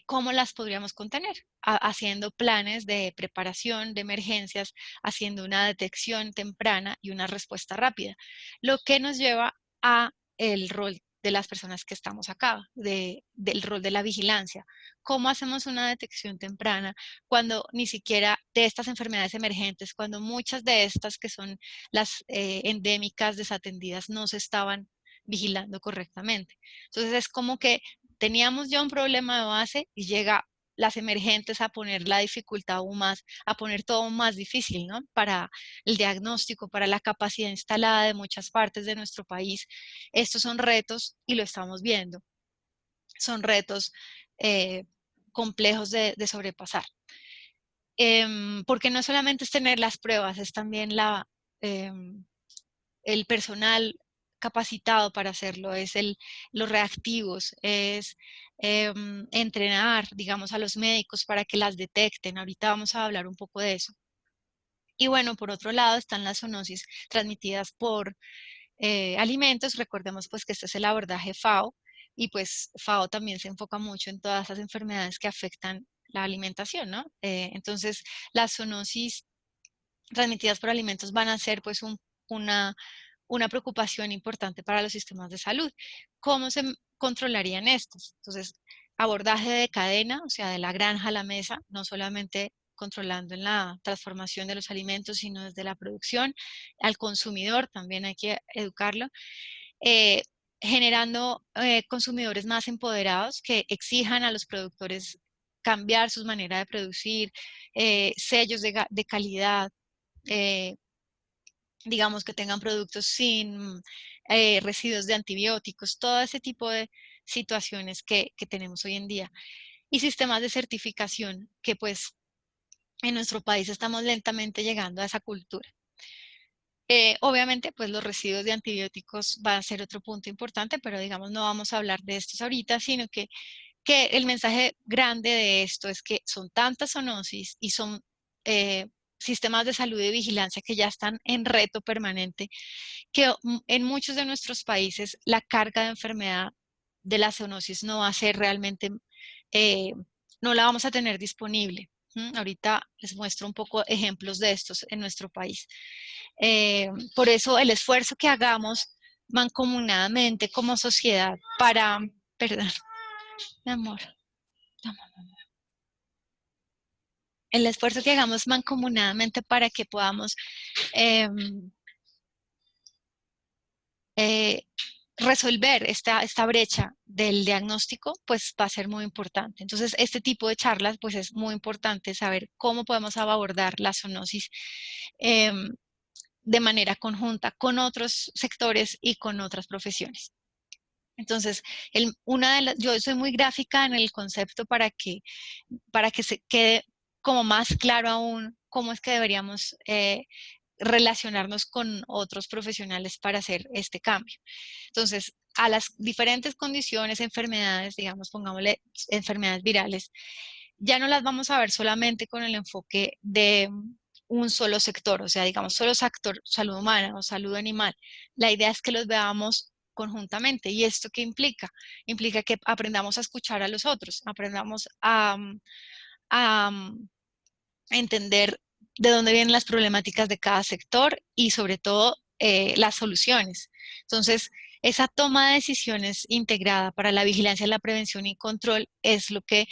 [SPEAKER 4] cómo las podríamos contener, haciendo planes de preparación de emergencias, haciendo una detección temprana y una respuesta rápida, lo que nos lleva a el rol de las personas que estamos acá, del rol de la vigilancia. ¿Cómo hacemos una detección temprana cuando ni siquiera de estas enfermedades emergentes, cuando muchas de estas que son las endémicas desatendidas no se estaban vigilando correctamente? Entonces es como que teníamos ya un problema de base y llega las emergentes a poner la dificultad aún más, a poner todo aún más difícil, ¿no? Para el diagnóstico, para la capacidad instalada de muchas partes de nuestro país. Estos son retos y lo estamos viendo. Son retos complejos de sobrepasar. Porque no solamente es tener las pruebas, es también el personal capacitado para hacerlo, es los reactivos, es entrenar, digamos, a los médicos para que las detecten. Ahorita vamos a hablar un poco de eso. Y bueno, por otro lado están las zoonosis transmitidas por alimentos. Recordemos pues que este es el abordaje FAO y pues FAO también se enfoca mucho en todas esas enfermedades que afectan la alimentación, ¿no? Entonces, las zoonosis transmitidas por alimentos van a ser pues una preocupación importante para los sistemas de salud. ¿Cómo se controlarían estos? Entonces, abordaje de cadena, o sea, de la granja a la mesa, no solamente controlando en la transformación de los alimentos, sino desde la producción. Al consumidor también hay que educarlo, generando consumidores más empoderados que exijan a los productores cambiar sus maneras de producir, sellos de calidad, digamos que tengan productos sin residuos de antibióticos, todo ese tipo de situaciones que tenemos hoy en día. Y sistemas de certificación que pues en nuestro país estamos lentamente llegando a esa cultura. Obviamente, pues los residuos de antibióticos van a ser otro punto importante, pero digamos no vamos a hablar de estos ahorita, sino que el mensaje grande de esto es que son tantas zoonosis y son sistemas de salud y vigilancia que ya están en reto permanente, que en muchos de nuestros países la carga de enfermedad de la zoonosis no va a ser realmente, no la vamos a tener disponible. Ahorita les muestro un poco ejemplos de estos en nuestro país. Por eso el esfuerzo que hagamos mancomunadamente como sociedad para, perdón, mi amor, el esfuerzo que hagamos mancomunadamente para que podamos resolver esta brecha del diagnóstico, pues va a ser muy importante. Entonces, este tipo de charlas, pues es muy importante saber cómo podemos abordar la zoonosis de manera conjunta con otros sectores y con otras profesiones. Entonces, yo soy muy gráfica en el concepto para que se quede como más claro aún cómo es que deberíamos relacionarnos con otros profesionales para hacer este cambio. Entonces, a las diferentes condiciones, enfermedades, digamos, pongámosle enfermedades virales, ya no las vamos a ver solamente con el enfoque de un solo sector, o sea, digamos, solo sector salud humana o salud animal. La idea es que los veamos conjuntamente. ¿Y esto qué implica? Implica que aprendamos a escuchar a los otros, aprendamos a entender de dónde vienen las problemáticas de cada sector y sobre todo las soluciones. Entonces, esa toma de decisiones integrada para la vigilancia, la prevención y control es lo que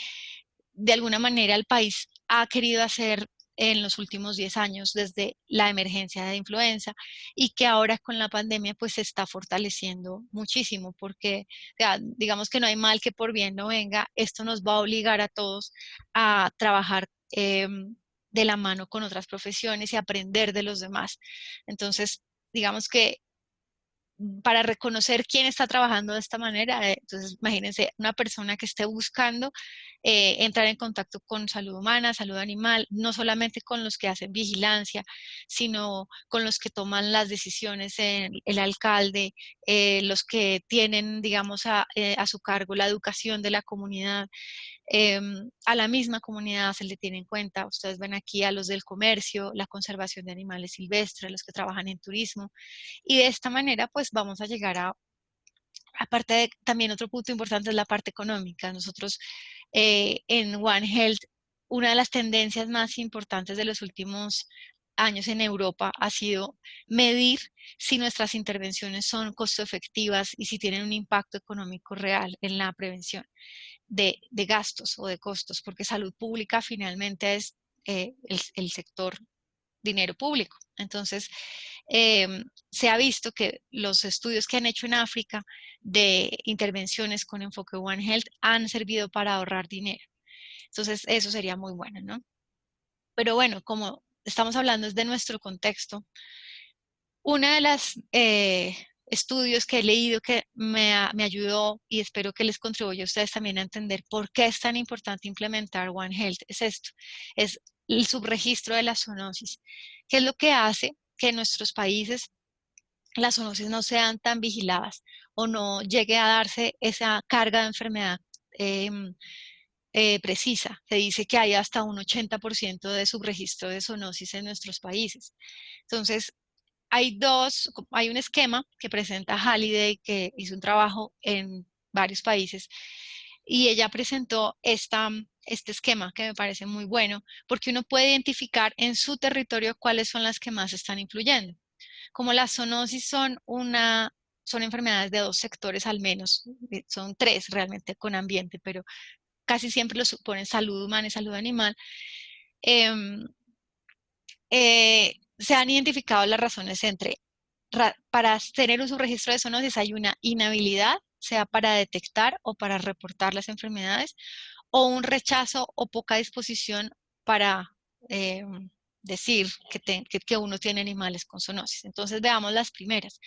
[SPEAKER 4] de alguna manera el país ha querido hacer en los últimos 10 años desde la emergencia de influenza y que ahora con la pandemia pues se está fortaleciendo muchísimo porque digamos que no hay mal que por bien no venga, esto nos va a obligar a todos a trabajar de la mano con otras profesiones y aprender de los demás. Entonces, digamos que para reconocer quién está trabajando de esta manera, entonces imagínense una persona que esté buscando entrar en contacto con salud humana, salud animal, no solamente con los que hacen vigilancia, sino con los que toman las decisiones, el alcalde, los que tienen, digamos, a su cargo la educación de la comunidad. A la misma comunidad se le tiene en cuenta. Ustedes ven aquí a los del comercio, la conservación de animales silvestres, los que trabajan en turismo. Y de esta manera, pues vamos a llegar aparte de, también otro punto importante es la parte económica. Nosotros en One Health, una de las tendencias más importantes de los últimos años en Europa ha sido medir si nuestras intervenciones son costo efectivas y si tienen un impacto económico real en la prevención de gastos o de costos, porque salud pública finalmente es el sector dinero público. Entonces, se ha visto que los estudios que han hecho en África de intervenciones con enfoque One Health han servido para ahorrar dinero. Entonces, eso sería muy bueno, ¿no? Pero bueno, como estamos hablando de nuestro contexto, una de las estudios que he leído que me ayudó y espero que les contribuya a ustedes también a entender por qué es tan importante implementar One Health es esto, es el subregistro de la zoonosis, que es lo que hace que en nuestros países las zoonosis no sean tan vigiladas o no llegue a darse esa carga de enfermedad precisa. Se dice que hay hasta un 80% de subregistro de zoonosis en nuestros países. Entonces, hay un esquema que presenta Halliday, que hizo un trabajo en varios países, y ella presentó este esquema que me parece muy bueno, porque uno puede identificar en su territorio cuáles son las que más están influyendo. Como las zoonosis son enfermedades de 2 sectores al menos, son 3 realmente con ambiente, pero casi siempre lo suponen salud humana y salud animal. se han identificado las razones entre, para tener un subregistro de zoonosis hay una inhabilidad, sea para detectar o para reportar las enfermedades, o un rechazo o poca disposición para decir que uno tiene animales con zoonosis. Entonces veamos las primeras.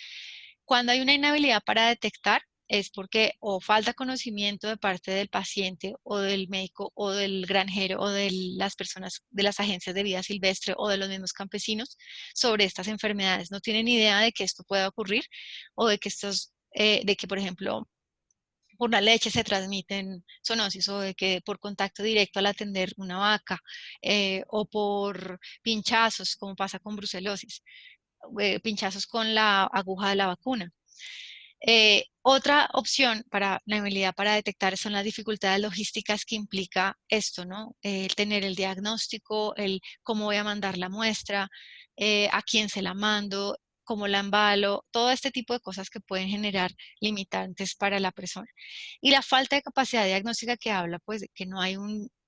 [SPEAKER 4] Cuando hay una inhabilidad para detectar, es porque o falta conocimiento de parte del paciente o del médico o del granjero o de las personas de las agencias de vida silvestre o de los mismos campesinos sobre estas enfermedades. No tienen idea de que esto pueda ocurrir o de que de que, por ejemplo, por la leche se transmiten zoonosis o de que por contacto directo al atender una vaca o por pinchazos, como pasa con brucelosis, pinchazos con la aguja de la vacuna. Otra opción para la habilidad para detectar son las dificultades logísticas que implica esto, ¿no? El tener el diagnóstico, el cómo voy a mandar la muestra, a quién se la mando, cómo la embalo, todo este tipo de cosas que pueden generar limitantes para la persona. Y la falta de capacidad diagnóstica que habla, pues, de que no hay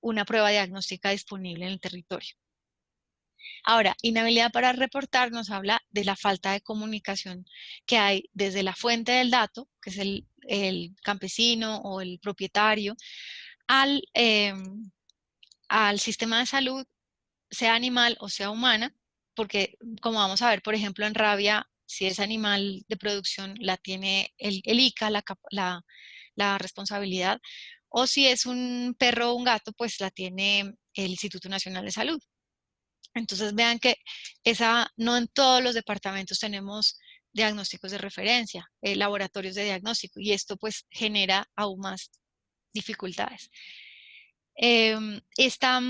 [SPEAKER 4] una prueba diagnóstica disponible en el territorio. Ahora, inhabilidad para reportar nos habla de la falta de comunicación que hay desde la fuente del dato, que es el campesino o el propietario, al, al sistema de salud, sea animal o sea humana, porque como vamos a ver, por ejemplo, en rabia, si es animal de producción, la tiene el ICA, la responsabilidad, o si es un perro o un gato, pues la tiene el Instituto Nacional de Salud. Entonces vean que no en todos los departamentos tenemos diagnósticos de referencia, laboratorios de diagnóstico, y esto pues genera aún más dificultades. Esta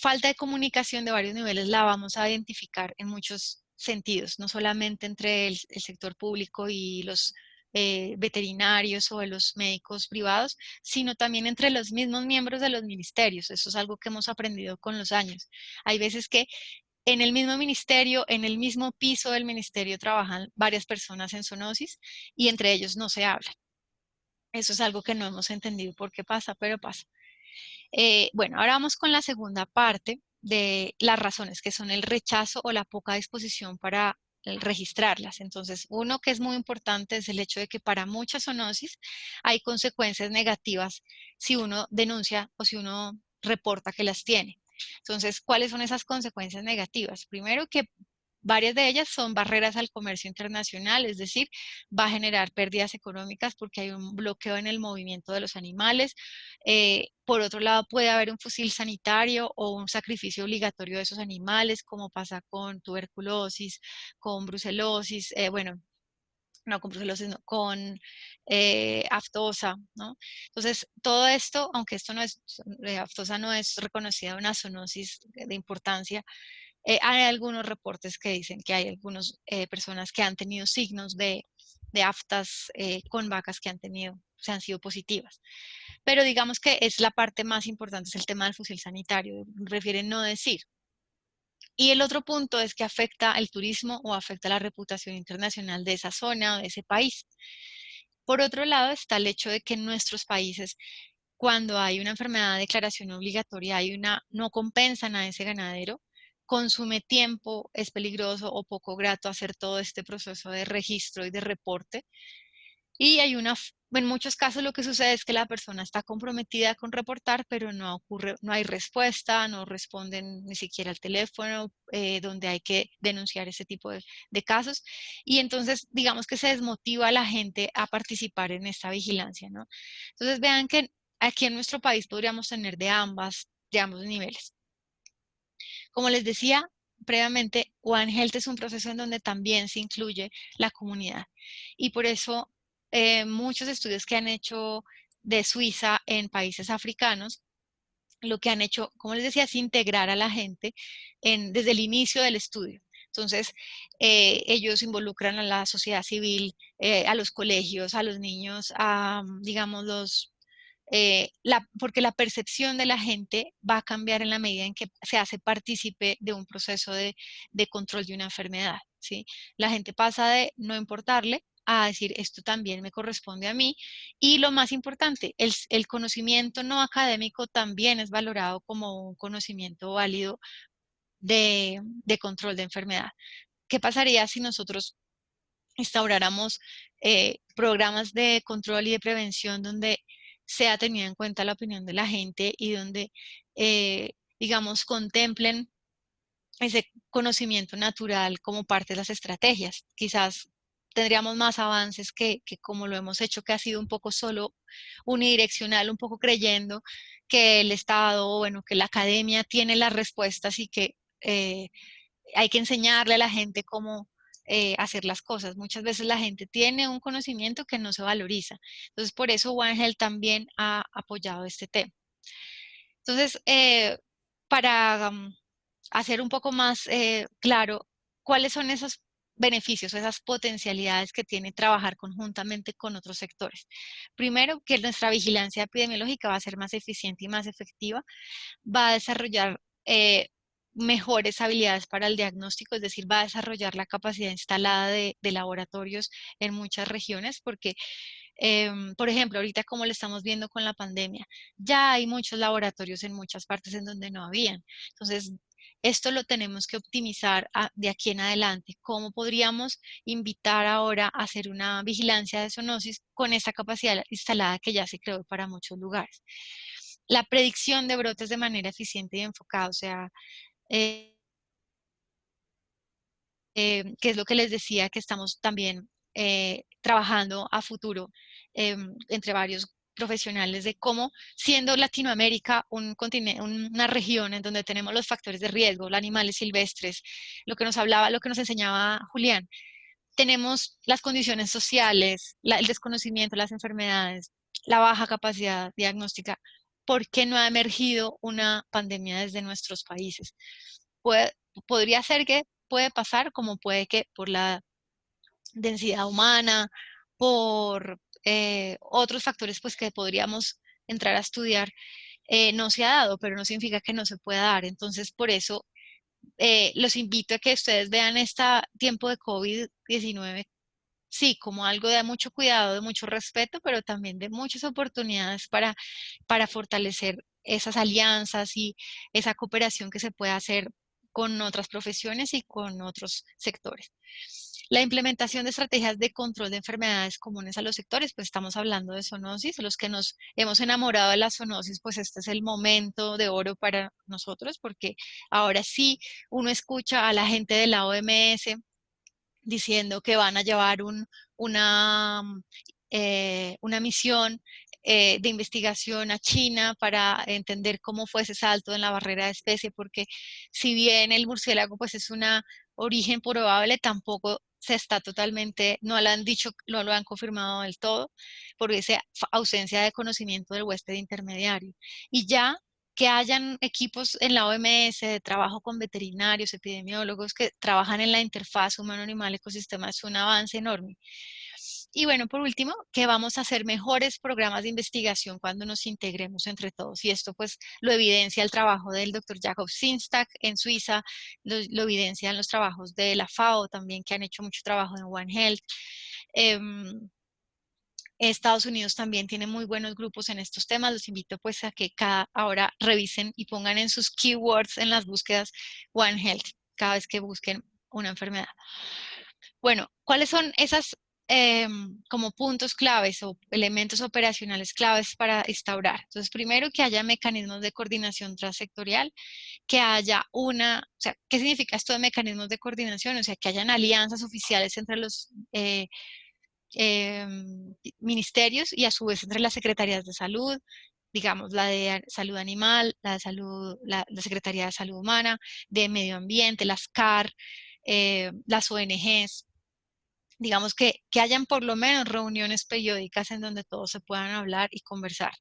[SPEAKER 4] falta de comunicación de varios niveles la vamos a identificar en muchos sentidos, no solamente entre el sector público y los veterinarios o de los médicos privados, sino también entre los mismos miembros de los ministerios. Eso es algo que hemos aprendido con los años. Hay veces que en el mismo ministerio, en el mismo piso del ministerio trabajan varias personas en zoonosis y entre ellos no se habla. Eso es algo que no hemos entendido por qué pasa, pero pasa. Bueno, ahora vamos con la segunda parte de las razones, que son el rechazo o la poca disposición para registrarlas. Entonces, uno que es muy importante es el hecho de que para muchas zoonosis hay consecuencias negativas si uno denuncia o si uno reporta que las tiene. Entonces, ¿cuáles son esas consecuencias negativas? Primero, que varias de ellas son barreras al comercio internacional, es decir, va a generar pérdidas económicas porque hay un bloqueo en el movimiento de los animales. Por otro lado, puede haber un fusil sanitario o un sacrificio obligatorio de esos animales, como pasa con tuberculosis, con brucelosis, bueno, no con brucelosis, no, con aftosa, ¿no? Entonces, todo esto, aunque esto no es, aftosa no es reconocida una zoonosis de importancia, hay algunos reportes que dicen que hay algunas personas que han tenido signos de aftas con vacas que se han sido positivas. Pero digamos que es la parte más importante, es el tema del fusil sanitario, refiere no decir. Y el otro punto es que afecta el turismo o afecta la reputación internacional de esa zona o de ese país. Por otro lado está el hecho de que en nuestros países, cuando hay una enfermedad de declaración obligatoria, no compensan a ese ganadero, consume tiempo, es peligroso o poco grato hacer todo este proceso de registro y de reporte. Y en muchos casos lo que sucede es que la persona está comprometida con reportar, pero no hay respuesta, no responden ni siquiera al teléfono donde hay que denunciar ese tipo de casos. Y entonces, digamos que se desmotiva a la gente a participar en esta vigilancia, ¿no? Entonces, vean que aquí en nuestro país podríamos tener de ambos niveles. Como les decía previamente, One Health es un proceso en donde también se incluye la comunidad. Y por eso muchos estudios que han hecho de Suiza en países africanos, lo que han hecho, como les decía, es integrar a la gente desde el inicio del estudio. Entonces, ellos involucran a la sociedad civil, a los colegios, a los niños, a, digamos, porque la percepción de la gente va a cambiar en la medida en que se hace partícipe de un proceso de control de una enfermedad, ¿sí? La gente pasa de no importarle a decir, esto también me corresponde a mí. Y lo más importante, el conocimiento no académico también es valorado como un conocimiento válido de control de enfermedad. ¿Qué pasaría si nosotros instauráramos programas de control y de prevención donde sea tenida en cuenta la opinión de la gente y donde, digamos, contemplen ese conocimiento natural como parte de las estrategias? Quizás tendríamos más avances que como lo hemos hecho, que ha sido un poco solo unidireccional, un poco creyendo que el Estado, bueno, que la academia tiene las respuestas y que hay que enseñarle a la gente cómo hacer las cosas. Muchas veces la gente tiene un conocimiento que no se valoriza. Entonces, por eso One Health también ha apoyado este tema. Entonces, para hacer un poco más claro cuáles son esos beneficios, esas potencialidades que tiene trabajar conjuntamente con otros sectores. Primero, que nuestra vigilancia epidemiológica va a ser más eficiente y más efectiva, va a desarrollar mejores habilidades para el diagnóstico, es decir, va a desarrollar la capacidad instalada de laboratorios en muchas regiones, porque por ejemplo, ahorita como lo estamos viendo con la pandemia, ya hay muchos laboratorios en muchas partes en donde no habían. Entonces, esto lo tenemos que optimizar de aquí en adelante. ¿Cómo podríamos invitar ahora a hacer una vigilancia de zoonosis con esta capacidad instalada que ya se creó para muchos lugares? La predicción de brotes de manera eficiente y enfocada, o sea, eh, que es lo que les decía, que estamos también trabajando a futuro entre varios profesionales de cómo, siendo Latinoamérica un continente, una región en donde tenemos los factores de riesgo, los animales silvestres, lo que nos hablaba, lo que nos enseñaba Julián, tenemos las condiciones sociales, el desconocimiento, las enfermedades, la baja capacidad diagnóstica. ¿Por qué no ha emergido una pandemia desde nuestros países? Podría ser que puede pasar, como puede que por la densidad humana, por otros factores pues, que podríamos entrar a estudiar, no se ha dado, pero no significa que no se pueda dar. Entonces, por eso los invito a que ustedes vean este tiempo de COVID-19, sí, como algo de mucho cuidado, de mucho respeto, pero también de muchas oportunidades para fortalecer esas alianzas y esa cooperación que se puede hacer con otras profesiones y con otros sectores. La implementación de estrategias de control de enfermedades comunes a los sectores, pues estamos hablando de zoonosis, los que nos hemos enamorado de la zoonosis, pues este es el momento de oro para nosotros, porque ahora sí uno escucha a la gente de la OMS diciendo que van a llevar una misión de investigación a China para entender cómo fue ese salto en la barrera de especie, porque si bien el murciélago pues es un origen probable, tampoco se está totalmente, no lo han dicho, no lo han confirmado del todo, por esa ausencia de conocimiento del huésped intermediario. Y ya que hayan equipos en la OMS de trabajo con veterinarios, epidemiólogos que trabajan en la interfaz humano-animal-ecosistema es un avance enorme. Y bueno, por último, que vamos a hacer mejores programas de investigación cuando nos integremos entre todos. Y esto pues lo evidencia el trabajo del doctor Jakob Zinstak en Suiza, lo evidencian los trabajos de la FAO también, que han hecho mucho trabajo en One Health. Estados Unidos también tiene muy buenos grupos en estos temas. Los invito pues a que ahora revisen y pongan en sus keywords en las búsquedas One Health cada vez que busquen una enfermedad. Bueno, ¿cuáles son esas como puntos claves o elementos operacionales claves para instaurar? Entonces, primero que haya mecanismos de coordinación transsectorial, que haya o sea, ¿qué significa esto de mecanismos de coordinación? O sea, que hayan alianzas oficiales entre los ministerios y a su vez entre las secretarías de salud, digamos la de salud animal, la de salud, la Secretaría de Salud Humana, de Medio Ambiente, las CAR, las ONGs, digamos que hayan por lo menos reuniones periódicas en donde todos se puedan hablar y conversar.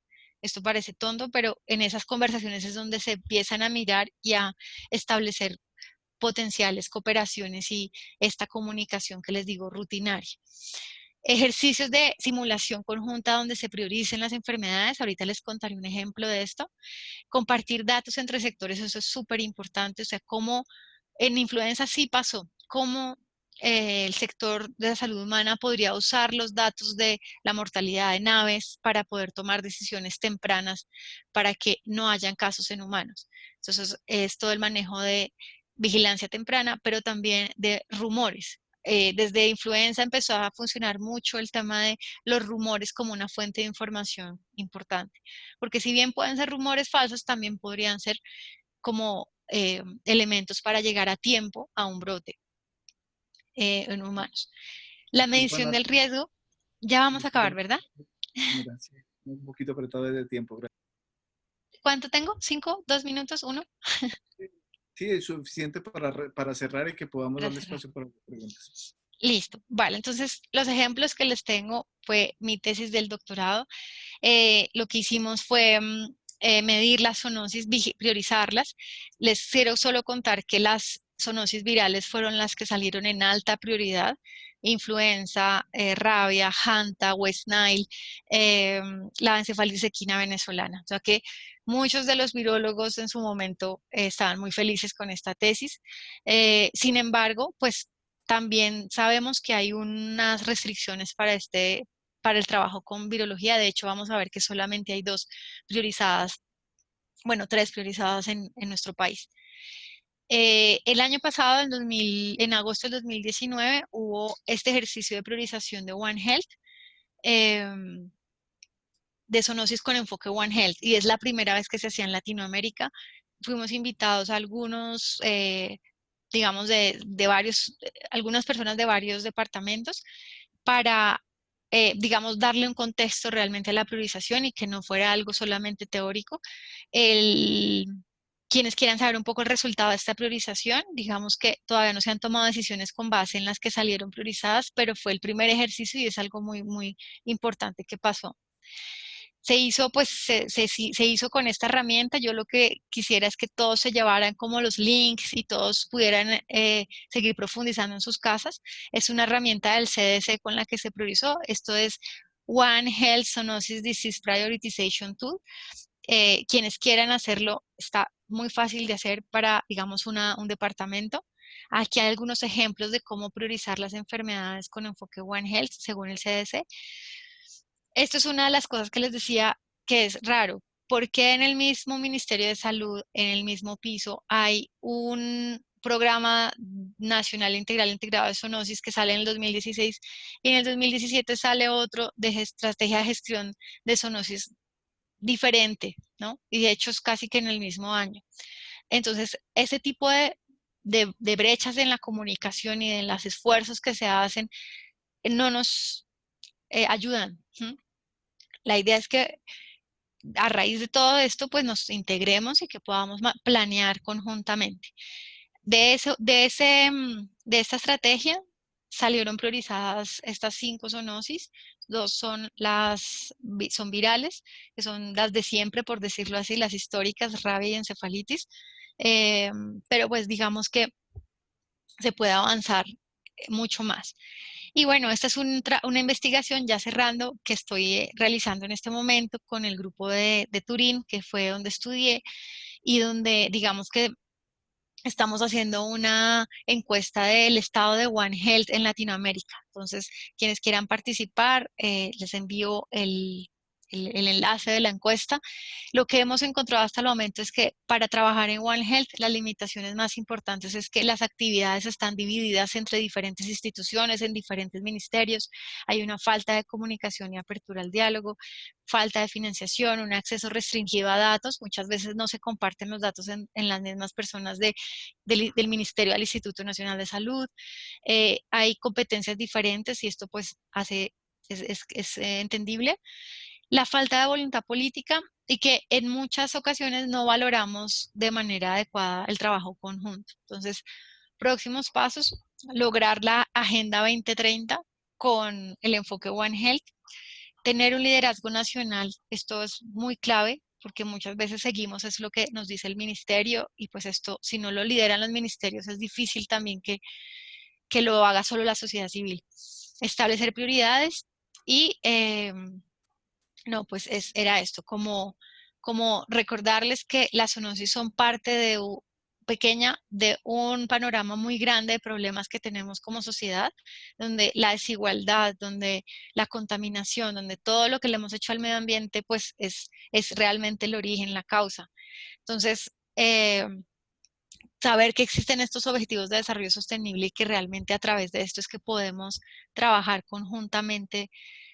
[SPEAKER 4] Esto parece tonto, pero en esas conversaciones es donde se empiezan a mirar y a establecer potenciales cooperaciones y esta comunicación que les digo rutinaria. Ejercicios de simulación conjunta donde se prioricen las enfermedades. Ahorita les contaré un ejemplo de esto. Compartir datos entre sectores, eso es súper importante. O sea, cómo en influenza sí pasó, cómo el sector de la salud humana podría usar los datos de la mortalidad de naves para poder tomar decisiones tempranas para que no hayan casos en humanos. Entonces, es todo el manejo de vigilancia temprana, pero también de rumores. Desde influenza empezó a funcionar mucho el tema de los rumores como una fuente de información importante, porque si bien pueden ser rumores falsos, también podrían ser como elementos para llegar a tiempo a un brote en humanos. La medición del riesgo, ya vamos a acabar, ¿verdad?
[SPEAKER 2] Mira, sí, un poquito apretado de tiempo. Gracias.
[SPEAKER 4] ¿Cuánto tengo? ¿5? ¿2 minutos? ¿1?
[SPEAKER 2] Sí, es suficiente para cerrar y que podamos
[SPEAKER 4] Para
[SPEAKER 2] darle
[SPEAKER 4] cerrar.
[SPEAKER 2] espacio para preguntas.
[SPEAKER 4] Listo. Vale, entonces los ejemplos que les tengo fue mi tesis del doctorado. Lo que hicimos fue medir las zoonosis, priorizarlas. Les quiero solo contar que las zoonosis virales fueron las que salieron en alta prioridad: influenza, rabia, Hanta, West Nile, la encefalitis equina venezolana. O sea que muchos de los virólogos en su momento estaban muy felices con esta tesis. Sin embargo, pues también sabemos que hay unas restricciones para el trabajo con virología. De hecho, vamos a ver que solamente hay 2 priorizadas, bueno, 3 priorizadas en nuestro país. El año pasado, en agosto del 2019, hubo este ejercicio de priorización de One Health, de zoonosis con enfoque One Health, y es la primera vez que se hacía en Latinoamérica. Fuimos invitados a algunos, digamos, algunas personas de varios departamentos para, digamos, darle un contexto realmente a la priorización y que no fuera algo solamente teórico. Quienes quieran saber un poco el resultado de esta priorización, digamos que todavía no se han tomado decisiones con base en las que salieron priorizadas, pero fue el primer ejercicio y es algo muy, muy importante que pasó. Se hizo, pues, se hizo con esta herramienta. Yo lo que quisiera es que todos se llevaran como los links y todos pudieran seguir profundizando en sus casas. Es una herramienta del CDC con la que se priorizó. Esto es One Health Zoonosis Disease Prioritization Tool. Quienes quieran hacerlo, está muy fácil de hacer para, digamos, un departamento. Aquí hay algunos ejemplos de cómo priorizar las enfermedades con enfoque One Health según el CDC. Esto es una de las cosas que les decía que es raro. Porque en el mismo Ministerio de Salud, en el mismo piso, hay un programa nacional integral integrado de zoonosis que sale en el 2016 y en el 2017 sale otro de estrategia de gestión de zoonosis diferente, ¿no? Y de hecho es casi que en el mismo año. Entonces, ese tipo de brechas en la comunicación y en los esfuerzos que se hacen no nos ayudan. La idea es que a raíz de todo esto, pues nos integremos y que podamos planear conjuntamente. De esta estrategia salieron priorizadas estas 5 zoonosis. 2 son virales, que son las de siempre, por decirlo así, las históricas, rabia y encefalitis. Pero pues digamos que se puede avanzar mucho más. Y bueno, esta es una investigación, ya cerrando, que estoy realizando en este momento con el grupo de Turín, que fue donde estudié y donde, digamos que estamos haciendo una encuesta del estado de One Health en Latinoamérica. Entonces, quienes quieran participar, les envío el enlace de la encuesta. Lo que hemos encontrado hasta el momento es que para trabajar en One Health, las limitaciones más importantes es que las actividades están divididas entre diferentes instituciones, en diferentes ministerios. Hay una falta de comunicación y apertura al diálogo, falta de financiación, un acceso restringido a datos. Muchas veces no se comparten los datos en las mismas personas del Ministerio al Instituto Nacional de Salud. Hay competencias diferentes y esto pues es entendible. La falta de voluntad política y que en muchas ocasiones no valoramos de manera adecuada el trabajo conjunto. Entonces, próximos pasos: lograr la Agenda 2030 con el enfoque One Health, tener un liderazgo nacional. Esto es muy clave porque muchas veces seguimos es lo que nos dice el ministerio y pues esto, si no lo lideran los ministerios, es difícil también que lo haga solo la sociedad civil. Establecer prioridades y no, pues era esto, como recordarles que las zoonosis son parte pequeña de un panorama muy grande de problemas que tenemos como sociedad, donde la desigualdad, donde la contaminación, donde todo lo que le hemos hecho al medio ambiente, pues es realmente el origen, la causa. Entonces, saber que existen estos objetivos de desarrollo sostenible y que realmente a través de esto es que podemos trabajar conjuntamente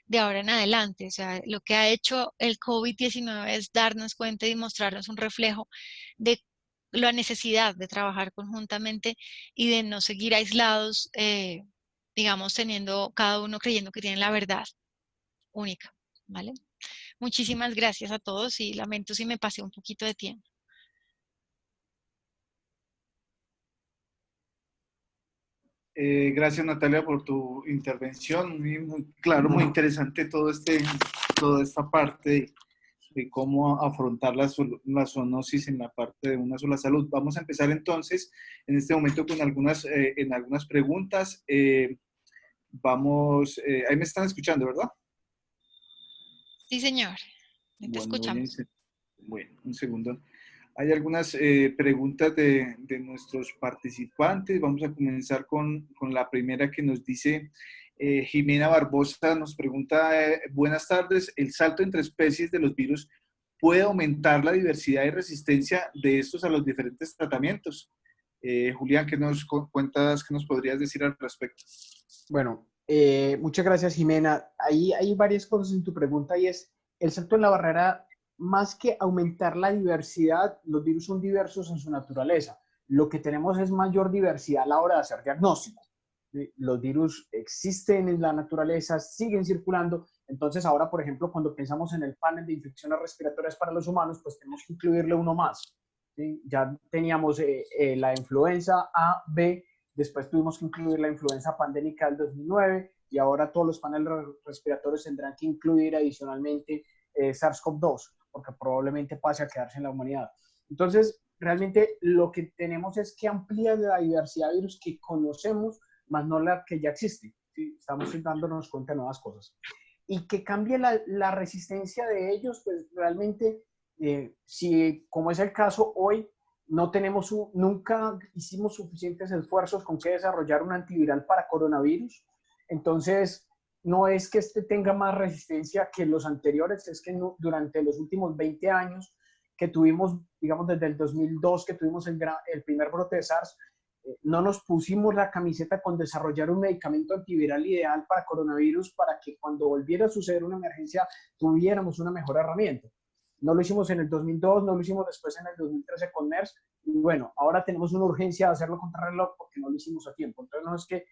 [SPEAKER 4] de ahora en adelante. O sea, lo que ha hecho el COVID-19 es darnos cuenta y mostrarnos un reflejo de la necesidad de trabajar conjuntamente y de no seguir aislados, digamos, teniendo cada uno creyendo que tiene la verdad única, ¿vale? Muchísimas gracias a todos y lamento si me pasé un poquito de tiempo.
[SPEAKER 2] Gracias, Natalia, por tu intervención. Muy claro, muy interesante toda esta parte de cómo afrontar la zoonosis en la parte de una sola salud. Vamos a empezar entonces en este momento con algunas preguntas. Ahí me están escuchando, ¿verdad?
[SPEAKER 4] Sí, señor. Te escuchamos.
[SPEAKER 2] Bueno, un segundo. Hay algunas preguntas de nuestros participantes. Vamos a comenzar con la primera que nos dice Jimena Barbosa. Nos pregunta, buenas tardes, ¿el salto entre especies de los virus puede aumentar la diversidad y resistencia de estos a los diferentes tratamientos? Julián, ¿qué nos cuentas, qué nos podrías decir al respecto?
[SPEAKER 3] Bueno, muchas gracias, Jimena. Ahí hay varias cosas en tu pregunta y es, el salto en la barrera, más que aumentar la diversidad, los virus son diversos en su naturaleza. Lo que tenemos es mayor diversidad a la hora de hacer diagnóstico. Los virus existen en la naturaleza, siguen circulando. Entonces ahora, por ejemplo, cuando pensamos en el panel de infecciones respiratorias para los humanos, pues tenemos que incluirle uno más. ¿Sí? Ya teníamos la influenza A, B, después tuvimos que incluir la influenza pandémica del 2009 y ahora todos los paneles respiratorios tendrán que incluir adicionalmente SARS-CoV-2, porque probablemente pase a quedarse en la humanidad. Entonces, realmente lo que tenemos es que ampliar la diversidad de virus que conocemos, más no la que ya existe. ¿Sí? Estamos dándonos cuenta de nuevas cosas. Y que cambie la resistencia de ellos, pues realmente, si como es el caso hoy, no tenemos nunca hicimos suficientes esfuerzos con que desarrollar un antiviral para coronavirus. Entonces, no es que este tenga más resistencia que los anteriores, es que durante los últimos 20 años que tuvimos, digamos desde el 2002 que tuvimos el primer brote de SARS, no nos pusimos la camiseta con desarrollar un medicamento antiviral ideal para coronavirus para que cuando volviera a suceder una emergencia tuviéramos una mejor herramienta. No lo hicimos en el 2002, no lo hicimos después en el 2013 con MERS, y bueno, ahora tenemos una urgencia de hacerlo contra reloj porque no lo hicimos a tiempo. Entonces, no es que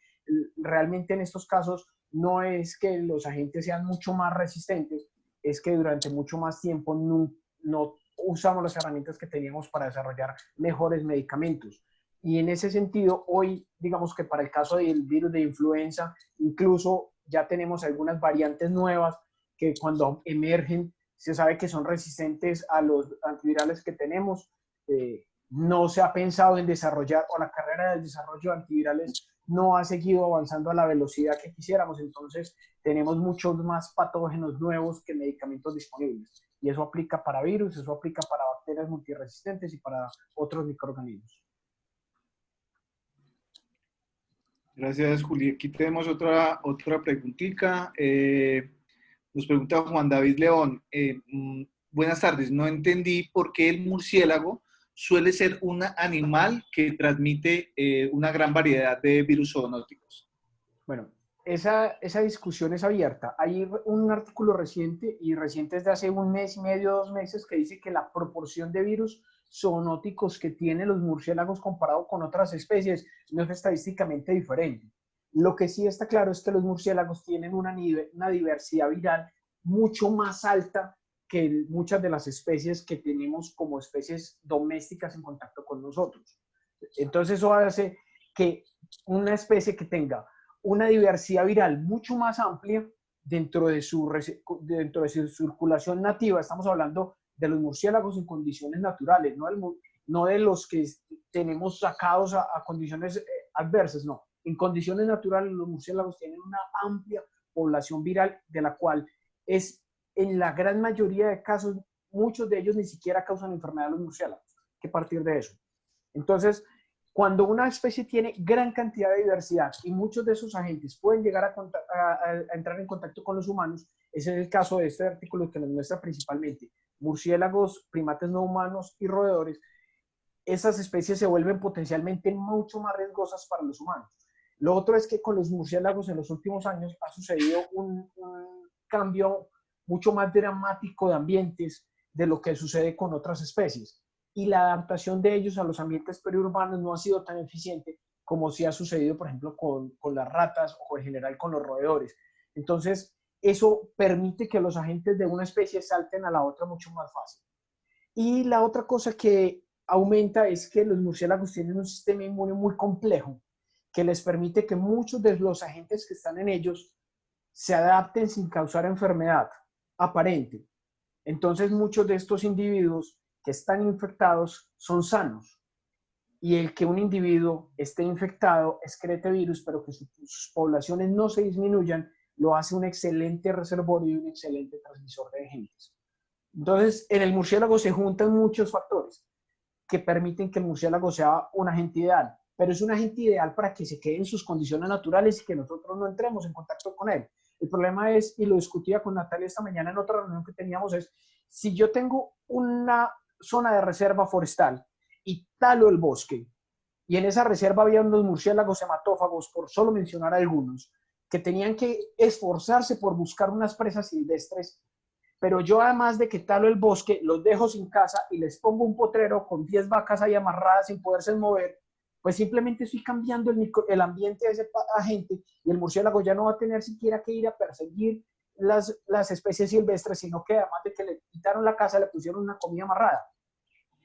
[SPEAKER 3] realmente en estos casos no es que los agentes sean mucho más resistentes, es que durante mucho más tiempo no usamos las herramientas que teníamos para desarrollar mejores medicamentos. Y en ese sentido, hoy, digamos que para el caso del virus de influenza, incluso ya tenemos algunas variantes nuevas que cuando emergen se sabe que son resistentes a los antivirales que tenemos. No se ha pensado en desarrollar, o la carrera del desarrollo de antivirales no ha seguido avanzando a la velocidad que quisiéramos. Entonces, tenemos muchos más patógenos nuevos que medicamentos disponibles. Y eso aplica para virus, eso aplica para bacterias multiresistentes y para otros microorganismos.
[SPEAKER 2] Gracias, Juli. Aquí tenemos otra preguntita. Nos pregunta Juan David León. Buenas tardes. No entendí por qué el murciélago suele ser un animal que transmite una gran variedad de virus zoonóticos.
[SPEAKER 3] Bueno, esa discusión es abierta. Hay un artículo reciente es de hace un mes y medio, 2 meses, que dice que la proporción de virus zoonóticos que tienen los murciélagos comparado con otras especies no es estadísticamente diferente. Lo que sí está claro es que los murciélagos tienen una diversidad viral mucho más alta que muchas de las especies que tenemos como especies domésticas en contacto con nosotros. Entonces eso hace que una especie que tenga una diversidad viral mucho más amplia dentro de su circulación nativa, estamos hablando de los murciélagos en condiciones naturales, no de los que tenemos sacados a condiciones adversas, no. En condiciones naturales los murciélagos tienen una amplia población viral de la cual es en la gran mayoría de casos, muchos de ellos ni siquiera causan enfermedad a los murciélagos. ¿Qué partir de eso? Entonces, cuando una especie tiene gran cantidad de diversidad y muchos de esos agentes pueden llegar a entrar en contacto con los humanos, ese es el caso de este artículo que nos muestra principalmente murciélagos, primates no humanos y roedores. Esas especies se vuelven potencialmente mucho más riesgosas para los humanos. Lo otro es que con los murciélagos en los últimos años ha sucedido un cambio mucho más dramático de ambientes de lo que sucede con otras especies. Y la adaptación de ellos a los ambientes periurbanos no ha sido tan eficiente como sí ha sucedido, por ejemplo, con las ratas o en general con los roedores. Entonces, eso permite que los agentes de una especie salten a la otra mucho más fácil. Y la otra cosa que aumenta es que los murciélagos tienen un sistema inmune muy complejo que les permite que muchos de los agentes que están en ellos se adapten sin causar enfermedad aparente. Entonces, muchos de estos individuos que están infectados son sanos. Y el que un individuo esté infectado, excrete virus, pero que sus poblaciones no se disminuyan, lo hace un excelente reservorio y un excelente transmisor de agentes. Entonces, en el murciélago se juntan muchos factores que permiten que el murciélago sea un agente ideal, pero es un agente ideal para que se quede en sus condiciones naturales y que nosotros no entremos en contacto con él. El problema es, y lo discutía con Natalia esta mañana en otra reunión que teníamos, es si yo tengo una zona de reserva forestal y talo el bosque, y en esa reserva había unos murciélagos hematófagos, por solo mencionar algunos, que tenían que esforzarse por buscar unas presas silvestres, pero yo además de que talo el bosque, los dejo sin casa y les pongo un potrero con 10 vacas ahí amarradas sin poderse mover, pues simplemente estoy cambiando el ambiente de ese agente y el murciélago ya no va a tener siquiera que ir a perseguir las especies silvestres, sino que además de que le quitaron la casa, le pusieron una comida amarrada.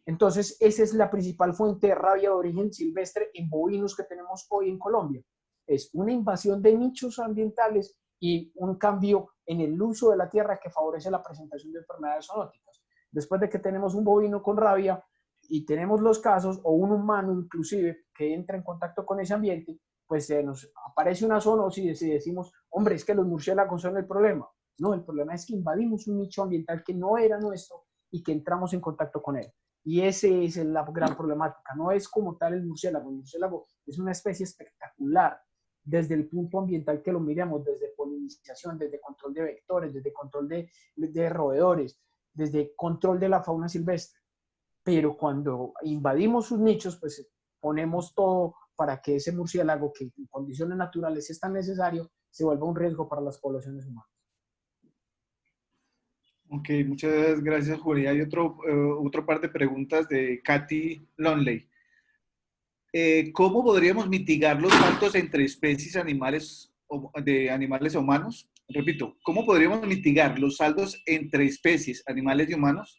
[SPEAKER 3] Entonces, esa es la principal fuente de rabia de origen silvestre en bovinos que tenemos hoy en Colombia. Es una invasión de nichos ambientales y un cambio en el uso de la tierra que favorece la presentación de enfermedades zoonóticas. Después de que tenemos un bovino con rabia y tenemos los casos, o un humano inclusive, que entra en contacto con ese ambiente, pues nos aparece una zoonosis y decimos, hombre, es que los murciélagos son el problema. No, el problema es que invadimos un nicho ambiental que no era nuestro y que entramos en contacto con él. Y esa es la gran problemática. No es como tal el murciélago. El murciélago es una especie espectacular desde el punto ambiental que lo miramos, desde polinización, desde control de vectores, desde control de roedores, desde control de la fauna silvestre. Pero cuando invadimos sus nichos, pues ponemos todo para que ese murciélago, que en condiciones naturales es tan necesario, se vuelva un riesgo para las poblaciones humanas.
[SPEAKER 2] Ok, muchas gracias, Julia. Hay otro par de preguntas de Katy Lonley. ¿Cómo podríamos mitigar los saltos entre especies de animales a humanos? Repito, ¿cómo podríamos mitigar los saltos entre especies, animales y humanos?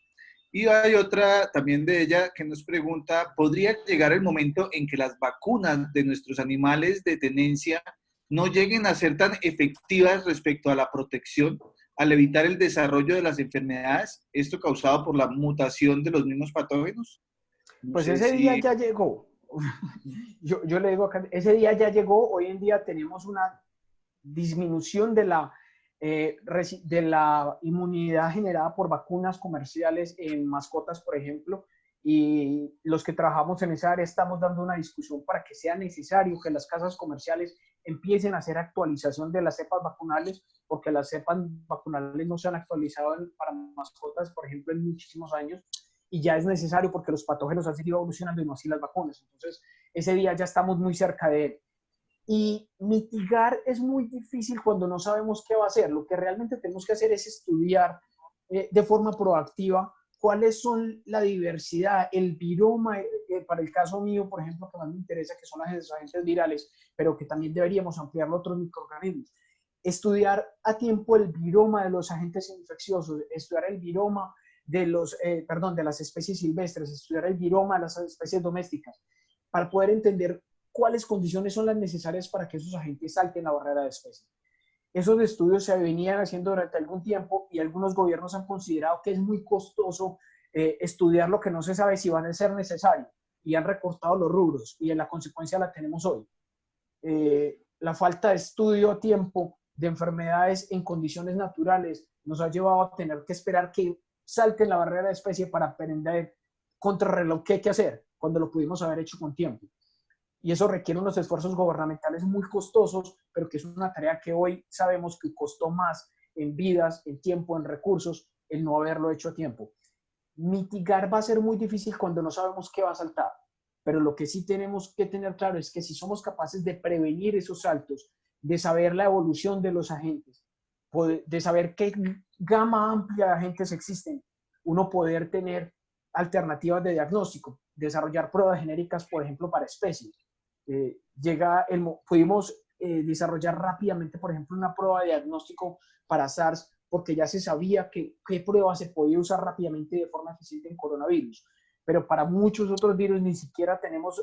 [SPEAKER 2] Y hay otra también de ella que nos pregunta, ¿podría llegar el momento en que las vacunas de nuestros animales de tenencia no lleguen a ser tan efectivas respecto a la protección, al evitar el desarrollo de las enfermedades, esto causado por la mutación de los mismos patógenos? No
[SPEAKER 3] pues
[SPEAKER 2] sé
[SPEAKER 3] ese día ya llegó. Yo le digo acá, ese día ya llegó. Hoy en día tenemos una disminución de la inmunidad generada por vacunas comerciales en mascotas, por ejemplo, y los que trabajamos en esa área estamos dando una discusión para que sea necesario que las casas comerciales empiecen a hacer actualización de las cepas vacunales, porque las cepas vacunales no se han actualizado para mascotas, por ejemplo, en muchísimos años, y ya es necesario porque los patógenos han seguido evolucionando y no así las vacunas. Entonces, ese día ya estamos muy cerca de él. Y mitigar es muy difícil cuando no sabemos qué va a hacer. Lo que realmente tenemos que hacer es estudiar de forma proactiva cuáles son la diversidad, el viroma, para el caso mío, por ejemplo, que más me interesa, que son las agentes virales, pero que también deberíamos ampliarlo a otros microorganismos. Estudiar a tiempo el viroma de los agentes infecciosos, estudiar el viroma de las especies silvestres, estudiar el viroma de las especies domésticas, para poder entender cuáles condiciones son las necesarias para que esos agentes salten la barrera de especie. Esos estudios se venían haciendo durante algún tiempo y algunos gobiernos han considerado que es muy costoso estudiar lo que no se sabe si van a ser necesarios y han recortado los rubros y en la consecuencia la tenemos hoy. La falta de estudio a tiempo de enfermedades en condiciones naturales nos ha llevado a tener que esperar que salten la barrera de especie para aprender contrarreloj qué hay que hacer. cuando lo pudimos haber hecho con tiempo. Y eso requiere unos esfuerzos gubernamentales muy costosos, pero que es una tarea que hoy sabemos que costó más en vidas, en tiempo, en recursos, el no haberlo hecho a tiempo. Mitigar va a ser muy difícil cuando no sabemos qué va a saltar, pero lo que sí tenemos que tener claro es que si somos capaces de prevenir esos saltos, de saber la evolución de los agentes, de saber qué gama amplia de agentes existen, uno poder tener alternativas de diagnóstico, desarrollar pruebas genéricas, por ejemplo, para especies. Pudimos desarrollar rápidamente, por ejemplo, una prueba de diagnóstico para SARS, porque ya se sabía qué prueba se podía usar rápidamente de forma eficiente en coronavirus. Pero para muchos otros virus ni siquiera tenemos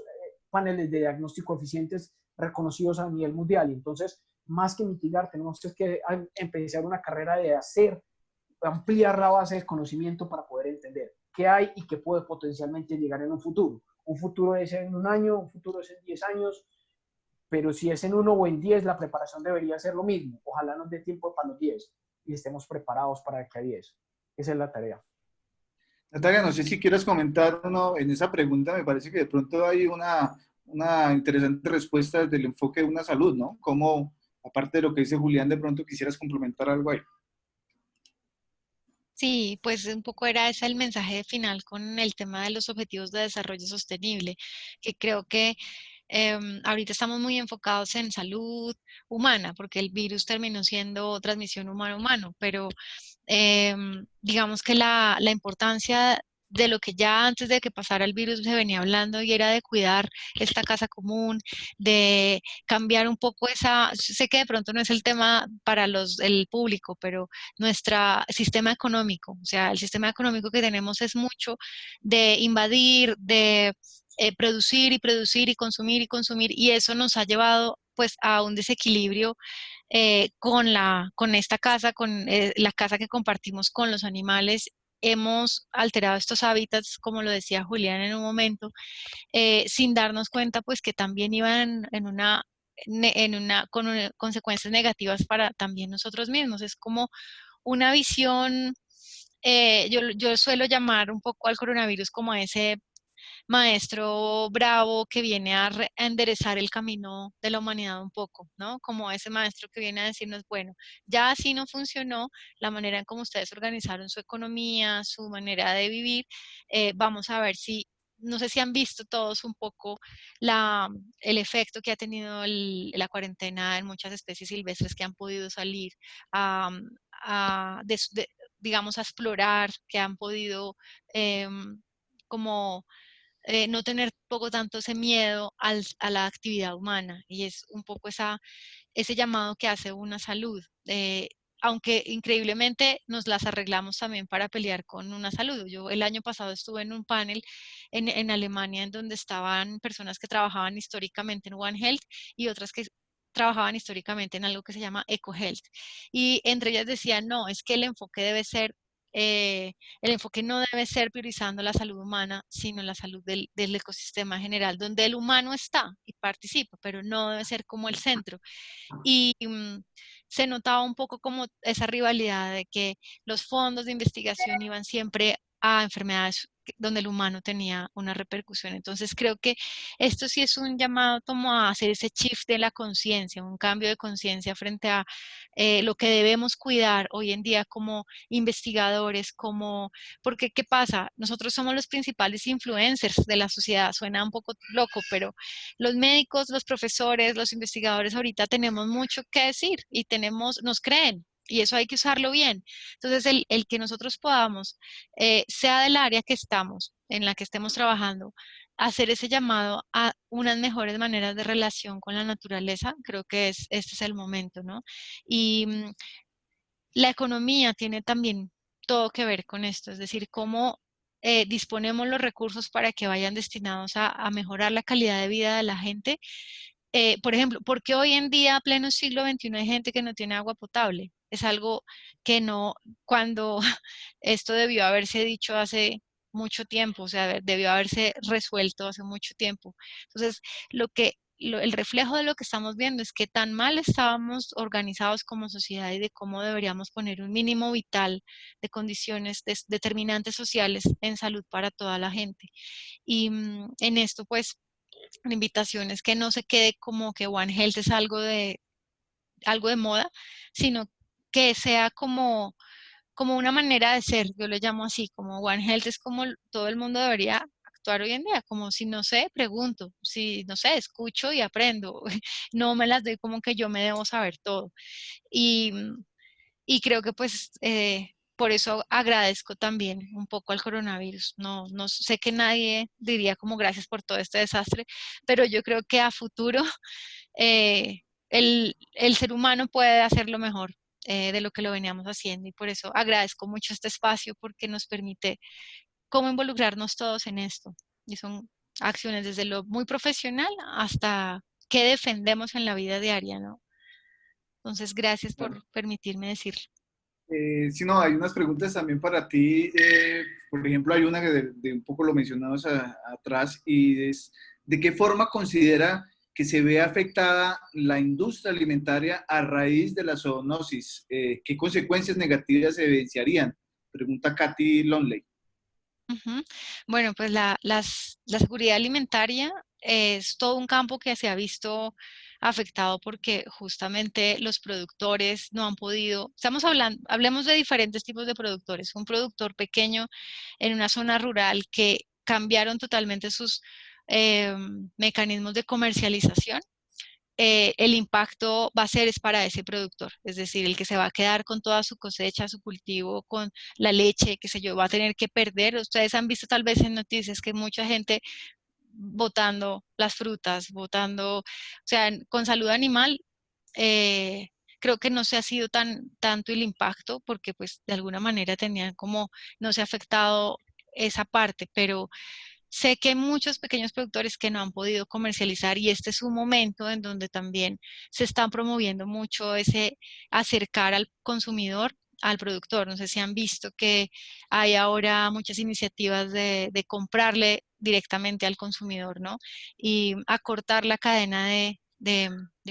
[SPEAKER 3] paneles de diagnóstico eficientes reconocidos a nivel mundial. Entonces, más que mitigar, tenemos que empezar una carrera de ampliar la base de conocimiento para poder entender qué hay y qué puede potencialmente llegar en un futuro. Un futuro es en un año, un futuro es en 10 años, pero si es en 1 o en 10, la preparación debería ser lo mismo. Ojalá nos dé tiempo para los 10 y estemos preparados para que a 10. Esa es la tarea.
[SPEAKER 2] Natalia, no sé si quieres comentar en esa pregunta, me parece que de pronto hay una interesante respuesta desde el enfoque de una salud, ¿no? Como, aparte de lo que dice Julián, de pronto quisieras complementar algo ahí.
[SPEAKER 4] Sí, pues un poco era ese el mensaje final con el tema de los objetivos de desarrollo sostenible, que creo que ahorita estamos muy enfocados en salud humana, porque el virus terminó siendo transmisión humano-humano, pero digamos que la importancia de lo que ya antes de que pasara el virus se venía hablando y era de cuidar esta casa común, de cambiar un poco sé que de pronto no es el tema para el público, pero nuestro sistema económico, o sea, el sistema económico que tenemos es mucho de invadir, de producir y producir y consumir, y eso nos ha llevado pues a un desequilibrio con esta casa, con la casa que compartimos con los animales. Hemos alterado estos hábitats, como lo decía Julián en un momento, sin darnos cuenta pues que también iban con consecuencias negativas para también nosotros mismos. Es como una visión, yo suelo llamar un poco al coronavirus como ese maestro bravo que viene a enderezar el camino de la humanidad un poco, ¿no? Como ese maestro que viene a decirnos, bueno, ya así no funcionó la manera en cómo ustedes organizaron su economía, su manera de vivir, vamos a ver si, no sé si han visto todos un poco el efecto que ha tenido la cuarentena en muchas especies silvestres que han podido salir a, digamos, a explorar, que han podido como no tener poco tanto ese miedo a la actividad humana, y es un poco ese llamado que hace una salud. Aunque increíblemente nos las arreglamos también para pelear con una salud. Yo el año pasado estuve en un panel en Alemania en donde estaban personas que trabajaban históricamente en One Health y otras que trabajaban históricamente en algo que se llama EcoHealth. Y entre ellas decían, no, es que el enfoque debe ser el enfoque no debe ser priorizando la salud humana, sino la salud del ecosistema general, donde el humano está y participa, pero no debe ser como el centro. Y se notaba un poco como esa rivalidad de que los fondos de investigación iban siempre a enfermedades donde el humano tenía una repercusión. Entonces creo que esto sí es un llamado como a hacer ese shift de la conciencia, un cambio de conciencia frente a lo que debemos cuidar hoy en día como investigadores, porque ¿qué pasa? Nosotros somos los principales influencers de la sociedad, suena un poco loco, pero los médicos, los profesores, los investigadores ahorita tenemos mucho que decir y nos creen. Y eso hay que usarlo bien. Entonces, el que nosotros podamos, sea del área que estamos, en la que estemos trabajando, hacer ese llamado a unas mejores maneras de relación con la naturaleza, creo que este es el momento, ¿no? Y la economía tiene también todo que ver con esto, es decir, cómo disponemos los recursos para que vayan destinados a mejorar la calidad de vida de la gente. Por ejemplo, ¿por qué hoy en día, pleno siglo XXI, hay gente que no tiene agua potable? Es algo que no, cuando esto debió haberse dicho hace mucho tiempo, o sea, debió haberse resuelto hace mucho tiempo. Entonces, lo que el reflejo de lo que estamos viendo es que tan mal estábamos organizados como sociedad y de cómo deberíamos poner un mínimo vital de condiciones determinantes sociales en salud para toda la gente. Y en esto, pues, la invitación es que no se quede como que One Health es algo de moda, sino que sea como una manera de ser, yo le llamo así, como One Health es como todo el mundo debería actuar hoy en día, como si no sé, pregunto, si no sé, escucho y aprendo, no me las doy como que yo me debo saber todo. Y, y creo que pues por eso agradezco también un poco al coronavirus. No, no sé que nadie diría como gracias por todo este desastre, pero yo creo que a futuro eh, el ser humano puede hacerlo mejor de lo que lo veníamos haciendo y por eso agradezco mucho este espacio porque nos permite cómo involucrarnos todos en esto. Y son acciones desde lo muy profesional hasta qué defendemos en la vida diaria, ¿no? Entonces, gracias por permitirme decirlo.
[SPEAKER 2] Sí, no, hay unas preguntas también para ti. Por ejemplo, hay una que de un poco lo mencionabas atrás y es, ¿de qué forma considera que se ve afectada la industria alimentaria a raíz de la zoonosis? ¿Qué consecuencias negativas se evidenciarían? Pregunta Katy Lonley.
[SPEAKER 4] Ujú. Bueno, pues la seguridad alimentaria es todo un campo que se ha visto afectado porque justamente los productores no han podido, estamos hablando, hablemos de diferentes tipos de productores. Un productor pequeño en una zona rural que cambiaron totalmente sus mecanismos de comercialización, el impacto va a ser es para ese productor, es decir, el que se va a quedar con toda su cosecha, su cultivo, con la leche, qué sé yo, va a tener que perder. Ustedes han visto tal vez en noticias que mucha gente botando las frutas, botando, o sea, con salud animal, eh, creo que no se ha sido tanto el impacto porque pues de alguna manera tenían como, no se ha afectado esa parte, pero sé que hay muchos pequeños productores que no han podido comercializar y este es un momento en donde también se están promoviendo mucho ese acercar al consumidor al productor. No sé si han visto que hay ahora muchas iniciativas de comprarle directamente al consumidor, ¿no? Y acortar la cadena de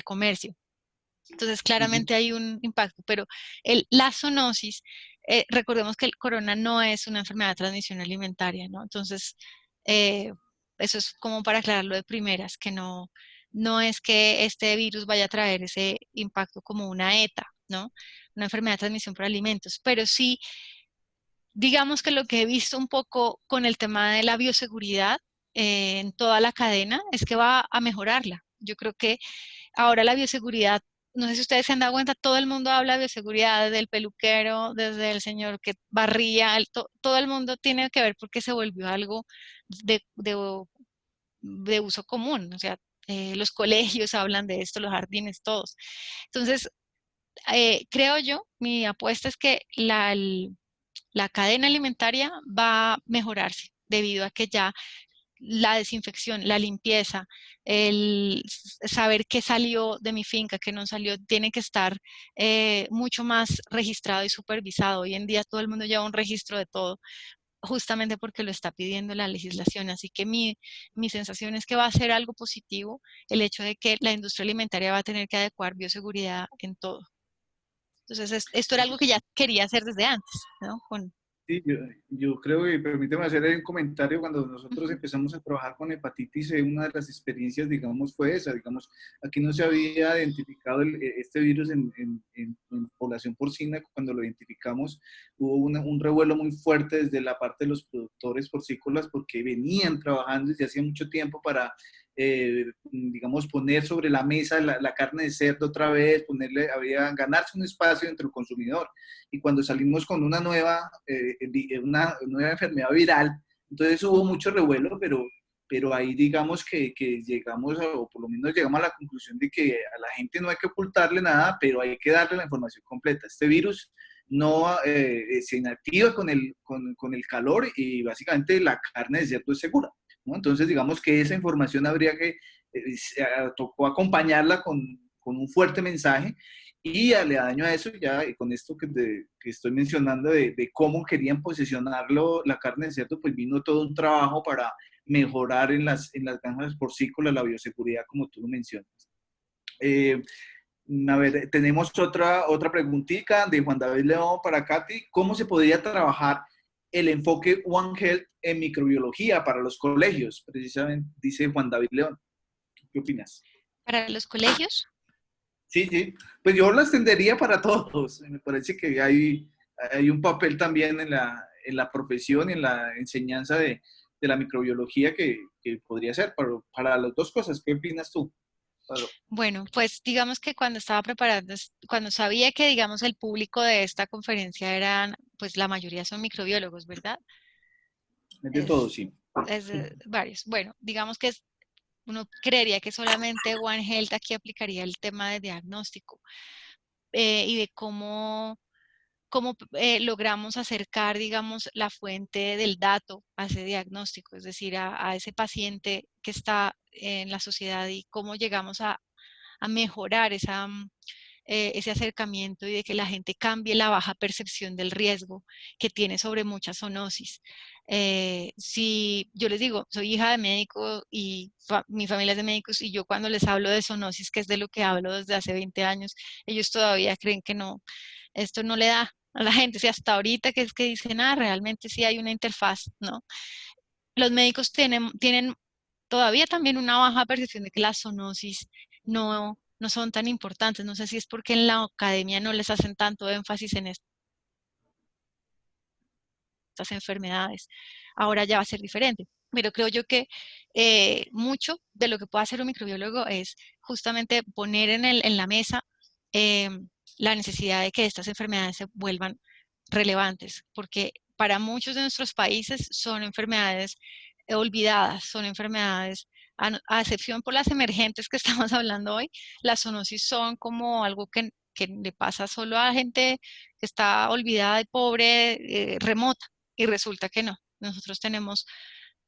[SPEAKER 4] comercio. Entonces, claramente hay un impacto, pero la zoonosis, recordemos que el corona no es una enfermedad de transmisión alimentaria, ¿no? Entonces, eh, eso es como para aclararlo de primeras, que no, no es que este virus vaya a traer ese impacto como una ETA, ¿no? Una enfermedad de transmisión por alimentos, pero sí, digamos que lo que he visto un poco con el tema de la bioseguridad en toda la cadena es que va a mejorarla. Yo creo que ahora la bioseguridad, no sé si ustedes se han dado cuenta, todo el mundo habla de bioseguridad, desde el peluquero, desde el señor que barría, todo el mundo tiene que ver porque se volvió algo de uso común, o sea, los colegios hablan de esto, los jardines, todos. Entonces, creo yo, mi apuesta es que la cadena alimentaria va a mejorarse debido a que ya la desinfección, la limpieza, el saber qué salió de mi finca, qué no salió, tiene que estar mucho más registrado y supervisado. Hoy en día todo el mundo lleva un registro de todo, justamente porque lo está pidiendo la legislación. Así que mi sensación es que va a ser algo positivo el hecho de que la industria alimentaria va a tener que adecuar bioseguridad en todo. Entonces, esto era algo que ya quería hacer desde antes, ¿no?
[SPEAKER 2] Sí, yo creo que, permíteme hacer un comentario, cuando nosotros
[SPEAKER 4] Ujú,
[SPEAKER 2] empezamos a trabajar con hepatitis C, una de las experiencias, digamos, fue esa, digamos, aquí no se había identificado este virus en población porcina. Cuando lo identificamos hubo un revuelo muy fuerte desde la parte de los productores porcícolas porque venían trabajando desde hacía mucho tiempo para digamos, poner sobre la mesa la carne de cerdo otra vez, ganarse un espacio entre el consumidor. Y cuando salimos con una nueva enfermedad viral, entonces hubo mucho revuelo, pero ahí digamos que llegamos, o por lo menos llegamos a la conclusión de que a la gente no hay que ocultarle nada, pero hay que darle la información completa. Este virus no se inactiva con el calor y básicamente la carne de cerdo es segura, ¿no? Entonces digamos que esa información habría que, tocó acompañarla con un fuerte mensaje y aledaño a eso, ya con esto que estoy mencionando de cómo querían posicionarlo, la carne de cerdo, pues vino todo un trabajo para mejorar en las granjas porcícolas la bioseguridad, como tú lo mencionas. A ver, tenemos otra preguntita de Juan David León para Katy. ¿Cómo se podría trabajar el enfoque One Health en microbiología para los colegios? Precisamente, dice Juan David León. ¿Qué opinas?
[SPEAKER 4] ¿Para los colegios?
[SPEAKER 2] Sí, sí. Pues yo lo extendería para todos. Me parece que hay un papel también en la profesión y en la enseñanza de la microbiología que podría ser para las dos cosas. ¿Qué opinas tú?
[SPEAKER 4] Bueno, pues digamos que cuando estaba preparando, cuando sabía que, digamos, el público de esta conferencia eran, pues la mayoría son microbiólogos, ¿verdad?
[SPEAKER 2] De todo, sí.
[SPEAKER 4] Es de varios. Bueno, digamos que uno creería que solamente One Health aquí aplicaría el tema de diagnóstico y de cómo logramos acercar, digamos, la fuente del dato a ese diagnóstico, es decir, a ese paciente que está en la sociedad y cómo llegamos a mejorar ese acercamiento y de que la gente cambie la baja percepción del riesgo que tiene sobre muchas zoonosis. Si yo les digo, soy hija de médico y mi familia es de médicos y yo cuando les hablo de zoonosis, que es de lo que hablo desde hace 20 años, ellos todavía creen que no, esto no le da a la gente, si hasta ahorita que es que dicen, realmente sí hay una interfaz, ¿no? Los médicos tienen todavía también una baja percepción de que las zoonosis no son tan importantes. No sé si es porque en la academia no les hacen tanto énfasis en estas enfermedades. Ahora ya va a ser diferente. Pero creo yo que mucho de lo que puede hacer un microbiólogo es justamente poner en la mesa eh, la necesidad de que estas enfermedades se vuelvan relevantes, porque para muchos de nuestros países son enfermedades olvidadas, son enfermedades, a excepción por las emergentes que estamos hablando hoy, las zoonosis son como algo que le pasa solo a gente que está olvidada y pobre, remota, y resulta que no. Nosotros tenemos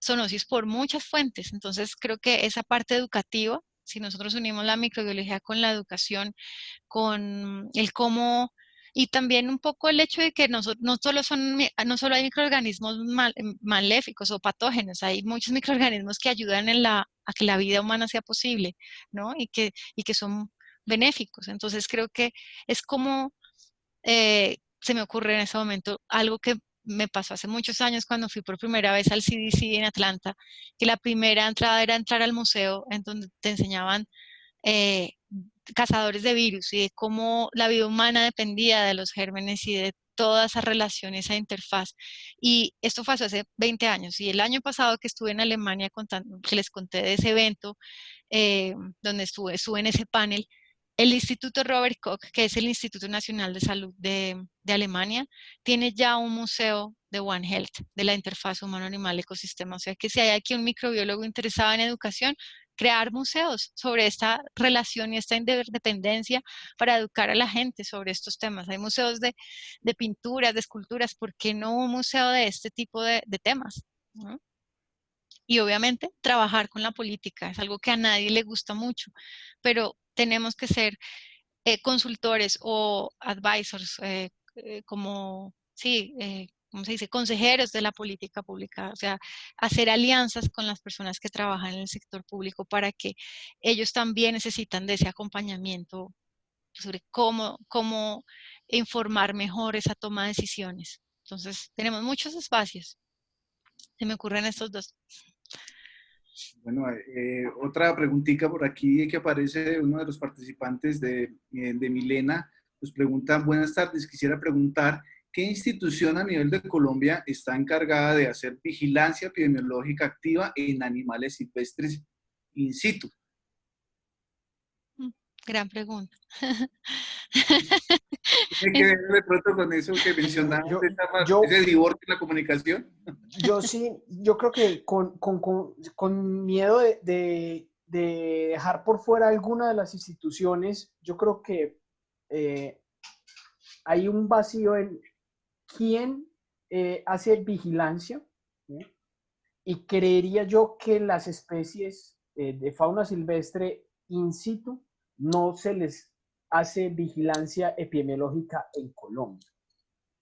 [SPEAKER 4] zoonosis por muchas fuentes, entonces creo que esa parte educativa, si nosotros unimos la microbiología con la educación, con el cómo, y también un poco el hecho de que no solo hay microorganismos maléficos o patógenos, hay muchos microorganismos que ayudan a que la vida humana sea posible, ¿no? Y que son benéficos. Entonces creo que es como se me ocurre en ese momento algo que me pasó hace muchos años cuando fui por primera vez al CDC en Atlanta, que la primera entrada era entrar al museo en donde te enseñaban eh, cazadores de virus y de cómo la vida humana dependía de los gérmenes y de toda esa relación, esa interfaz. Y esto fue hace 20 años. Y el año pasado que estuve en Alemania, que les conté de ese evento, donde estuve en ese panel, el Instituto Robert Koch, que es el Instituto Nacional de Salud de Alemania, tiene ya un museo de One Health, de la interfaz humano-animal-ecosistema. O sea que si hay aquí un microbiólogo interesado en educación, crear museos sobre esta relación y esta interdependencia para educar a la gente sobre estos temas. Hay museos de pinturas, de esculturas, ¿por qué no un museo de este tipo de temas? ¿No? Y obviamente trabajar con la política es algo que a nadie le gusta mucho, pero tenemos que ser consultores o advisors, como, sí, ¿cómo se dice? Consejeros de la política pública, o sea, hacer alianzas con las personas que trabajan en el sector público para que ellos también necesitan de ese acompañamiento sobre cómo informar mejor esa toma de decisiones. Entonces, tenemos muchos espacios. Se me ocurren estos dos.
[SPEAKER 2] Bueno, otra preguntita por aquí que aparece de uno de los participantes de Milena. Nos preguntan, buenas tardes, quisiera preguntar, ¿qué institución a nivel de Colombia está encargada de hacer vigilancia epidemiológica activa en animales silvestres in situ?
[SPEAKER 4] Gran pregunta.
[SPEAKER 2] ¿Tiene que ver de pronto con eso que mencionamos, ese divorcio en la comunicación?
[SPEAKER 3] Yo creo que con miedo de dejar por fuera alguna de las instituciones, yo creo que hay un vacío en quién hace vigilancia, ¿sí? Y creería yo que las especies de fauna silvestre in situ no se les hace vigilancia epidemiológica en Colombia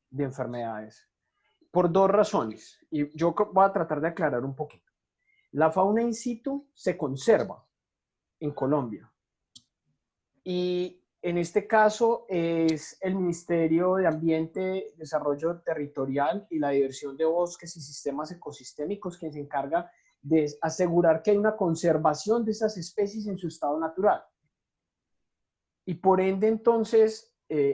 [SPEAKER 3] de enfermedades. Por dos razones, y yo voy a tratar de aclarar un poquito. La fauna in situ se conserva en Colombia. Y en este caso es el Ministerio de Ambiente, Desarrollo Territorial y la Diversidad de Bosques y Sistemas Ecosistémicos quien se encarga de asegurar que hay una conservación de esas especies en su estado natural. Y por ende, entonces,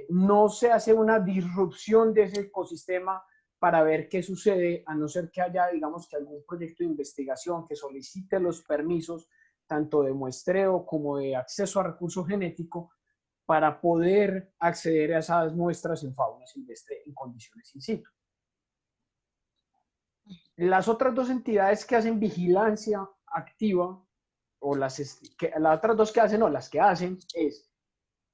[SPEAKER 3] no se hace una disrupción de ese ecosistema para ver qué sucede, a no ser que haya, digamos, que algún proyecto de investigación que solicite los permisos, tanto de muestreo como de acceso a recursos genéticos, para poder acceder a esas muestras en fauna silvestre en condiciones in situ. Las otras dos entidades que hacen vigilancia activa, o las otras dos que hacen, no, las que hacen es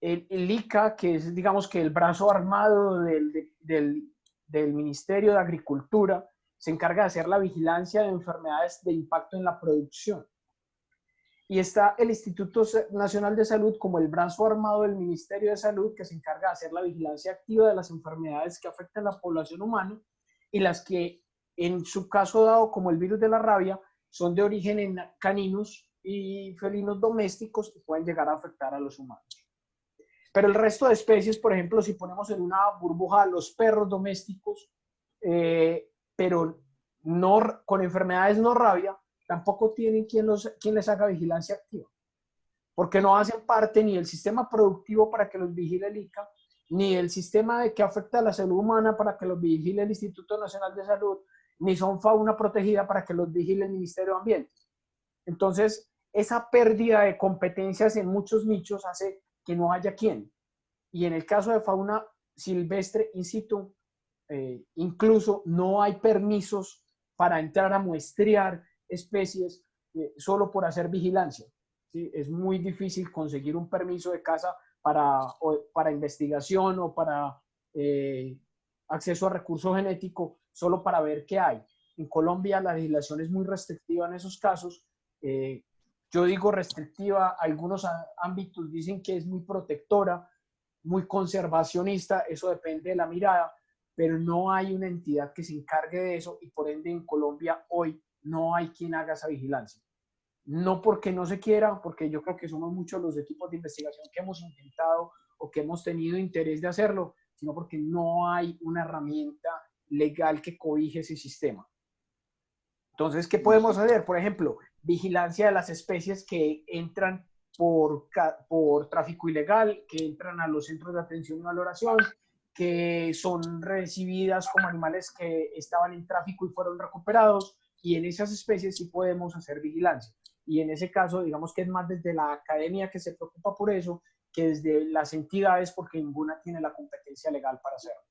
[SPEAKER 3] el ICA, que es, digamos, que el brazo armado del Ministerio de Agricultura, se encarga de hacer la vigilancia de enfermedades de impacto en la producción. Y está el Instituto Nacional de Salud como el brazo armado del Ministerio de Salud, que se encarga de hacer la vigilancia activa de las enfermedades que afectan a la población humana y las que, en su caso dado, como el virus de la rabia, son de origen en caninos y felinos domésticos que pueden llegar a afectar a los humanos. Pero el resto de especies, por ejemplo, si ponemos en una burbuja a los perros domésticos, pero no, con enfermedades no rabia, tampoco tienen quien les haga vigilancia activa, porque no hacen parte ni del sistema productivo para que los vigile el ICA, ni el sistema de que afecta a la salud humana para que los vigile el Instituto Nacional de Salud, ni son fauna protegida para que los vigile el Ministerio de Ambiente. Entonces, esa pérdida de competencias en muchos nichos hace que no haya quien. Y en el caso de fauna silvestre in situ, incluso no hay permisos para entrar a muestrear especies solo por hacer vigilancia. ¿Sí? Es muy difícil conseguir un permiso de caza para investigación o para acceso a recursos genéticos solo para ver qué hay. En Colombia la legislación es muy restrictiva en esos casos. Yo digo restrictiva, algunos ámbitos dicen que es muy protectora, muy conservacionista, eso depende de la mirada, pero no hay una entidad que se encargue de eso y por ende en Colombia hoy no hay quien haga esa vigilancia. No porque no se quiera, porque yo creo que somos muchos los equipos de investigación que hemos intentado o que hemos tenido interés de hacerlo, sino porque no hay una herramienta legal que cobije ese sistema. Entonces, ¿qué podemos hacer? Por ejemplo, vigilancia de las especies que entran por tráfico ilegal, que entran a los centros de atención y valoración, que son recibidas como animales que estaban en tráfico y fueron recuperados, y en esas especies sí podemos hacer vigilancia. Y en ese caso, digamos que es más desde la academia que se preocupa por eso, que desde las entidades, porque ninguna tiene la competencia legal para hacerlo.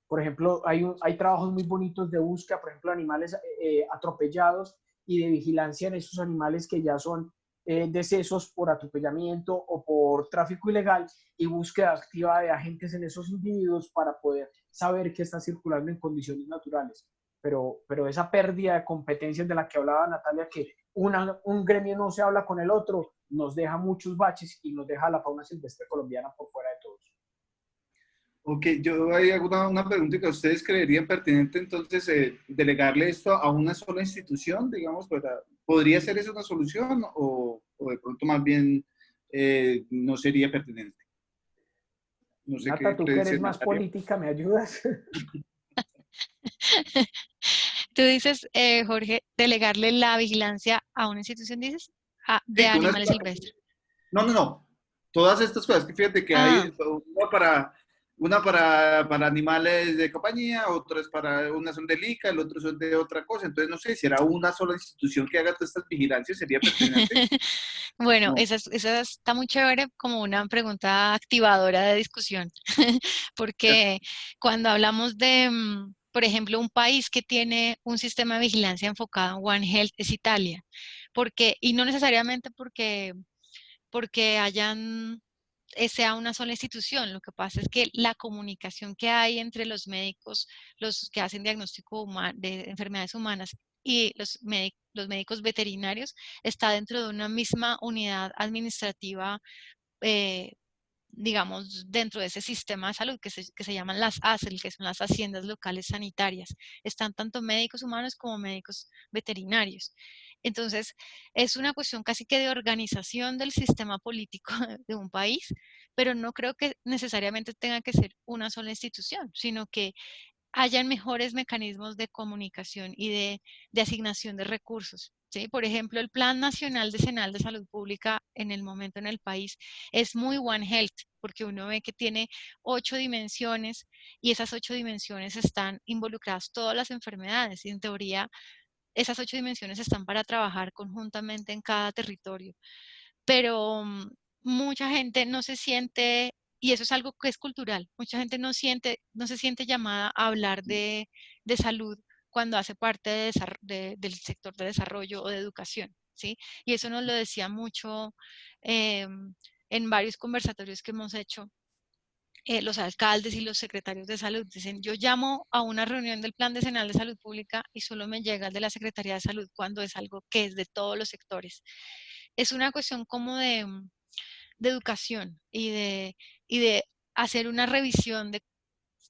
[SPEAKER 3] Por ejemplo, hay trabajos muy bonitos de búsqueda, por ejemplo, animales atropellados y de vigilancia en esos animales que ya son decesos por atropellamiento o por tráfico ilegal y búsqueda activa de agentes en esos individuos para poder saber que está circulando en condiciones naturales. Pero esa pérdida de competencias de la que hablaba Natalia, que un gremio no se habla con el otro, nos deja muchos baches y nos deja la fauna silvestre colombiana por fuera de todos.
[SPEAKER 2] Ok, yo hay una pregunta que ustedes creerían pertinente, entonces, delegarle esto a una sola institución, digamos, ¿podría ser eso una solución o de pronto más bien no sería pertinente? No sé.
[SPEAKER 3] Nata, tú que eres más política, ¿me ayudas?
[SPEAKER 4] Tú dices, Jorge, delegarle la vigilancia a una institución, dices, de animales silvestres.
[SPEAKER 2] No. Todas estas cosas, que fíjate que hay una para animales de compañía, otras para unas son del ICA, el otro son de otra cosa. Entonces, no sé, si era una sola institución que haga todas estas vigilancias, ¿sería pertinente?
[SPEAKER 4] Bueno,
[SPEAKER 2] No.
[SPEAKER 4] esa está muy chévere como una pregunta activadora de discusión, porque cuando hablamos de, por ejemplo, un país que tiene un sistema de vigilancia enfocado en One Health es Italia, y no necesariamente porque sea una sola institución. Lo que pasa es que la comunicación que hay entre los médicos, los que hacen diagnóstico de enfermedades humanas y los médicos veterinarios, está dentro de una misma unidad administrativa digamos, dentro de ese sistema de salud que se llaman las ASL, que son las haciendas locales sanitarias. Están tanto médicos humanos como médicos veterinarios. Entonces, es una cuestión casi que de organización del sistema político de un país, pero no creo que necesariamente tenga que ser una sola institución, sino que hayan mejores mecanismos de comunicación y de asignación de recursos. ¿Sí? Por ejemplo, el Plan Nacional Decenal de Salud Pública en el momento en el país es muy One Health, porque uno ve que tiene 8 dimensiones y esas 8 dimensiones están involucradas todas las enfermedades y en teoría esas 8 dimensiones están para trabajar conjuntamente en cada territorio. Pero mucha gente no se siente, y eso es algo que es cultural, mucha gente no se siente llamada a hablar de salud cuando hace parte del sector de desarrollo o de educación, ¿sí? Y eso nos lo decía mucho en varios conversatorios que hemos hecho. Los alcaldes y los secretarios de salud dicen, yo llamo a una reunión del Plan Decenal de Salud Pública y solo me llega el de la Secretaría de Salud cuando es algo que es de todos los sectores. Es una cuestión como de educación y de hacer una revisión de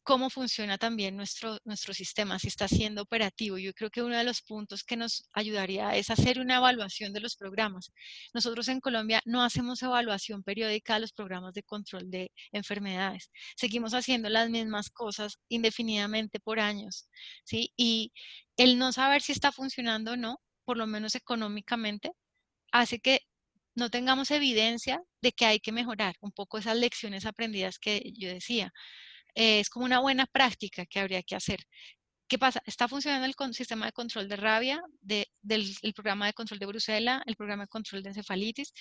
[SPEAKER 4] cómo funciona también nuestro sistema, si está siendo operativo. Yo creo que uno de los puntos que nos ayudaría es hacer una evaluación de los programas. Nosotros en Colombia no hacemos evaluación periódica de los programas de control de enfermedades. Seguimos haciendo las mismas cosas indefinidamente por años, ¿sí? Y el no saber si está funcionando o no, por lo menos económicamente, hace que no tengamos evidencia de que hay que mejorar un poco esas lecciones aprendidas que yo decía. Es como una buena práctica que habría que hacer. ¿Qué pasa? Está funcionando el sistema de control de rabia, el programa de control de brucela, el programa de control de encefalitis.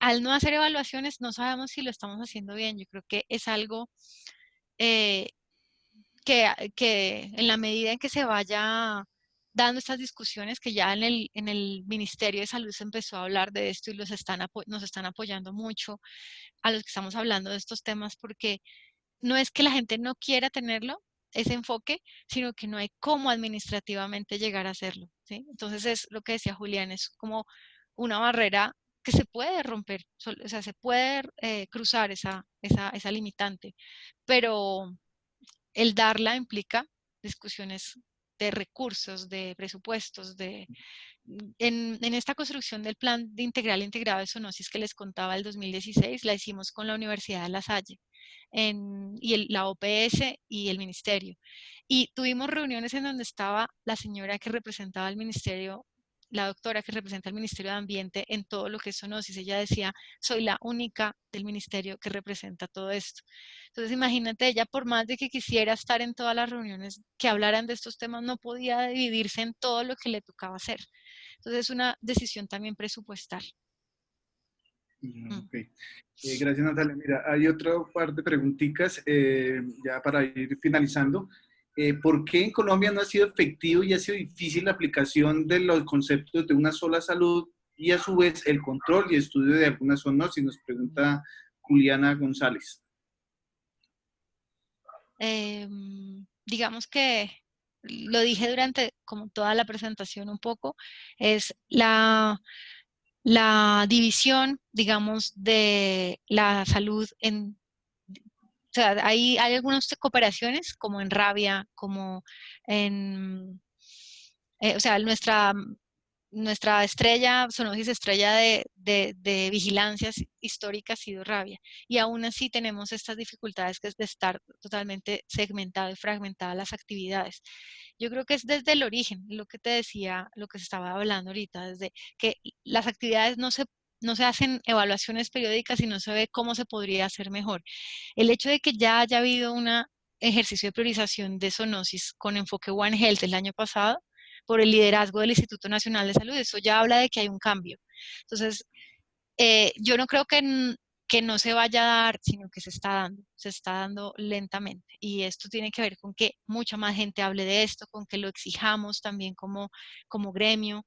[SPEAKER 4] Al no hacer evaluaciones, no sabemos si lo estamos haciendo bien. Yo creo que es algo eh, que en la medida en que se vaya dando estas discusiones, que ya en el Ministerio de Salud se empezó a hablar de esto y nos están apoyando mucho a los que estamos hablando de estos temas, porque no es que la gente no quiera tenerlo, ese enfoque, sino que no hay cómo administrativamente llegar a hacerlo, ¿sí? Entonces es lo que decía Julián, es como una barrera que se puede romper, o sea, se puede cruzar esa limitante, pero el darla implica discusiones de recursos, de presupuestos, en esta construcción del plan de integral integrado de zoonosis que les contaba el 2016, la hicimos con la Universidad de La Salle la OPS y el ministerio. Y tuvimos reuniones en donde estaba la señora que representaba el ministerio, la doctora que representa el Ministerio de Ambiente en todo lo que es zoonosis. Ella decía, soy la única del ministerio que representa todo esto. Entonces imagínate, ella por más de que quisiera estar en todas las reuniones que hablaran de estos temas, no podía dividirse en todo lo que le tocaba hacer. Entonces es una decisión también presupuestal.
[SPEAKER 2] Okay. Gracias, Natalia. Mira, hay otro par de preguntitas ya para ir finalizando. ¿Por qué en Colombia no ha sido efectivo y ha sido difícil la aplicación de los conceptos de una sola salud y a su vez el control y estudio de algunas zoonosis? Nos pregunta Juliana González.
[SPEAKER 4] Digamos que lo dije durante como toda la presentación un poco, es la división, digamos, de la salud o sea, hay algunas cooperaciones como en rabia, como o sea, nuestra estrella, zoonosis estrella de vigilancias históricas ha sido rabia. Y aún así tenemos estas dificultades que es de estar totalmente segmentado y fragmentadas las actividades. Yo creo que es desde el origen, lo que te decía, lo que se estaba hablando ahorita, desde que las actividades no se hacen evaluaciones periódicas y no se ve cómo se podría hacer mejor. El hecho de que ya haya habido un ejercicio de priorización de zoonosis con enfoque One Health el año pasado, por el liderazgo del Instituto Nacional de Salud, eso ya habla de que hay un cambio. Entonces, yo no creo que no se vaya a dar, sino que se está dando lentamente. Y esto tiene que ver con que mucha más gente hable de esto, con que lo exijamos también como gremio,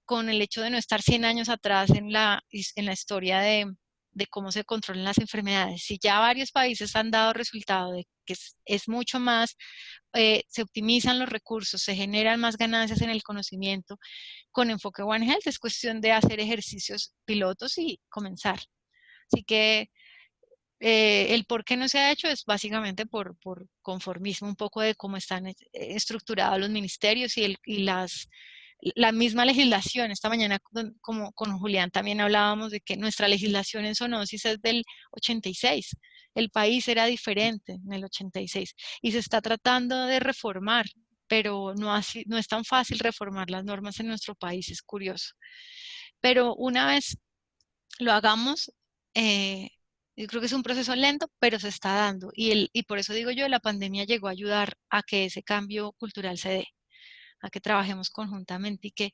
[SPEAKER 4] con el hecho de no estar 100 años atrás en la historia de cómo se controlan las enfermedades. Si ya varios países han dado resultado de que es mucho más, se optimizan los recursos, se generan más ganancias en el conocimiento, con enfoque One Health es cuestión de hacer ejercicios pilotos y comenzar. Así que El por qué no se ha hecho es básicamente por conformismo un poco de cómo están estructurados los ministerios y la misma legislación. Esta mañana, como con Julián también hablábamos de que nuestra legislación en zoonosis es del 86. El país era diferente en el 86 y se está tratando de reformar, pero no es tan fácil reformar las normas en nuestro país, es curioso. Pero una vez lo hagamos, yo creo que es un proceso lento, pero se está dando. Y por eso digo yo, la pandemia llegó a ayudar a que ese cambio cultural se dé, a que trabajemos conjuntamente y que,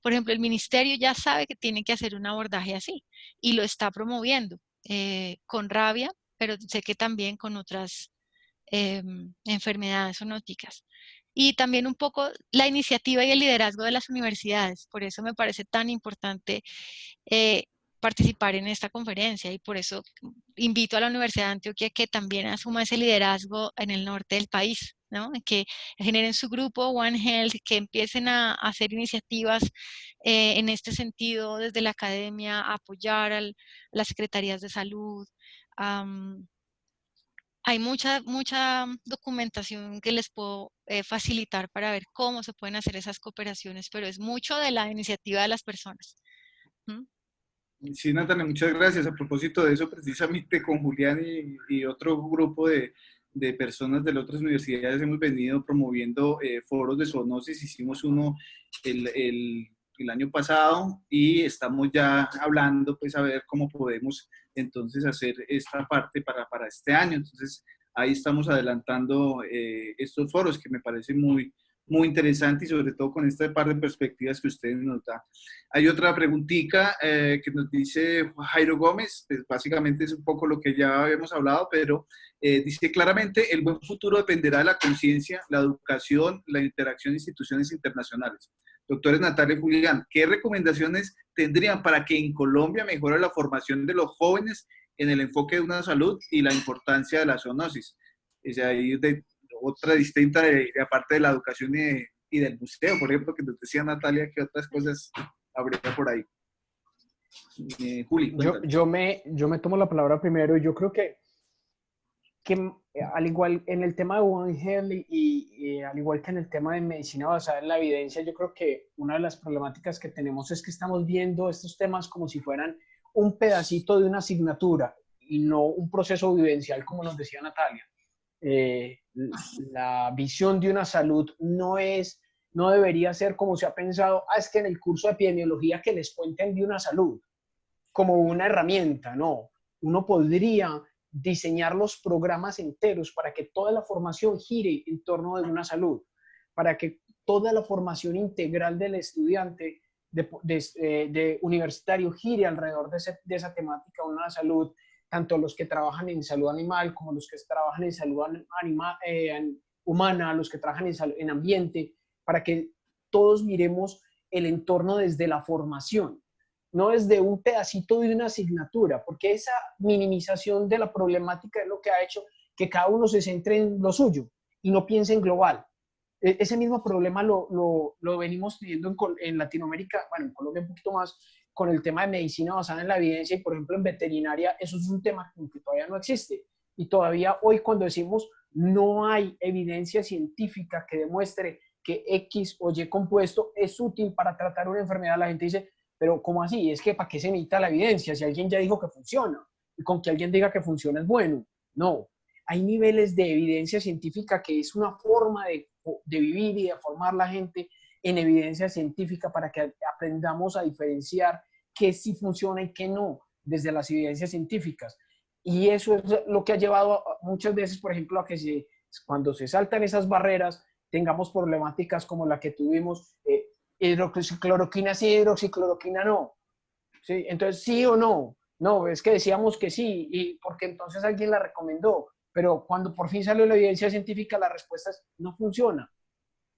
[SPEAKER 4] por ejemplo, el ministerio ya sabe que tiene que hacer un abordaje así y lo está promoviendo con rabia, pero sé que también con otras enfermedades zoonóticas. Y también un poco la iniciativa y el liderazgo de las universidades. Por eso me parece tan importante eh, participar en esta conferencia y por eso invito a la Universidad de Antioquia que también asuma ese liderazgo en el norte del país, ¿no? Que generen su grupo One Health, que empiecen a hacer iniciativas en este sentido desde la academia, a apoyar a las secretarías de salud. Hay mucha documentación que les puedo facilitar para ver cómo se pueden hacer esas cooperaciones, pero es mucho de la iniciativa de las personas. ¿Mm?
[SPEAKER 2] Sí, Natalia, muchas gracias. A propósito de eso, precisamente con Julián y otro grupo de personas de las otras universidades hemos venido promoviendo foros de zoonosis. Hicimos uno el año pasado y estamos ya hablando, pues, a ver cómo podemos entonces hacer esta parte para este año. Entonces, ahí estamos adelantando estos foros que me parece muy interesante y sobre todo con este par de perspectivas que ustedes nos dan. Hay otra preguntita que nos dice Jairo Gómez, pues básicamente es un poco lo que ya habíamos hablado, pero dice claramente, el buen futuro dependerá de la conciencia, la educación, la interacción de instituciones internacionales. Doctores Natalia y Julián, ¿qué recomendaciones tendrían para que en Colombia mejore la formación de los jóvenes en el enfoque de una salud y la importancia de la zoonosis? O sea, ahí de otra distinta, aparte de la educación y del museo, por ejemplo, que nos decía Natalia, ¿qué otras cosas habría por ahí? Juli, cuéntanos.
[SPEAKER 3] Yo me tomo la palabra primero y yo creo que al igual en el tema de One Health y al igual que en el tema de medicina basada en la evidencia, yo creo que una de las problemáticas que tenemos es que estamos viendo estos temas como si fueran un pedacito de una asignatura y no un proceso vivencial, como nos decía Natalia. La visión de una salud no debería ser como se ha pensado, es que en el curso de epidemiología que les cuenten de una salud, como una herramienta, no. Uno podría diseñar los programas enteros para que toda la formación gire en torno de una salud, para que toda la formación integral del estudiante de universitario gire alrededor de esa temática, una salud, tanto los que trabajan en salud animal como los que trabajan en salud humana, los que trabajan en ambiente, para que todos miremos el entorno desde la formación, no desde un pedacito de una asignatura, porque esa minimización de la problemática es lo que ha hecho que cada uno se centre en lo suyo y no piense en global. Ese mismo problema lo venimos teniendo en Latinoamérica, bueno, en Colombia un poquito más, con el tema de medicina basada en la evidencia y, por ejemplo, en veterinaria, eso es un tema que todavía no existe. Y todavía hoy cuando decimos no hay evidencia científica que demuestre que X o Y compuesto es útil para tratar una enfermedad, la gente dice, pero ¿cómo así? Es que ¿para qué se necesita la evidencia? Si alguien ya dijo que funciona, y con que alguien diga que funciona es bueno. No, hay niveles de evidencia científica que es una forma de vivir y de formar la gente en evidencia científica para que aprendamos a diferenciar qué sí funciona y qué no desde las evidencias científicas. Y eso es lo que ha llevado muchas veces, por ejemplo, a que cuando se saltan esas barreras tengamos problemáticas como la que tuvimos, hidroxicloroquina sí, hidroxicloroquina no. ¿Sí? Entonces, ¿sí o no? No, es que decíamos que sí, y porque entonces alguien la recomendó, pero cuando por fin salió la evidencia científica, la respuesta es no funciona.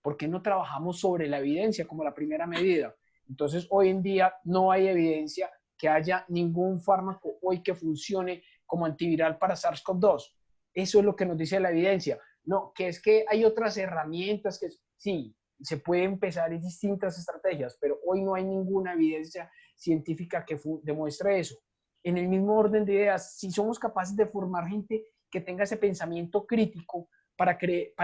[SPEAKER 3] ¿Por qué no trabajamos sobre la evidencia como la primera medida? Entonces, hoy en día no hay evidencia que haya ningún fármaco hoy que funcione como antiviral para SARS-CoV-2. Eso es lo que nos dice la evidencia. No, que es que hay otras herramientas que sí, se puede empezar en distintas estrategias, pero hoy no hay ninguna evidencia científica que demuestre eso. en el mismo orden de ideas, si somos capaces de formar gente que tenga ese pensamiento crítico para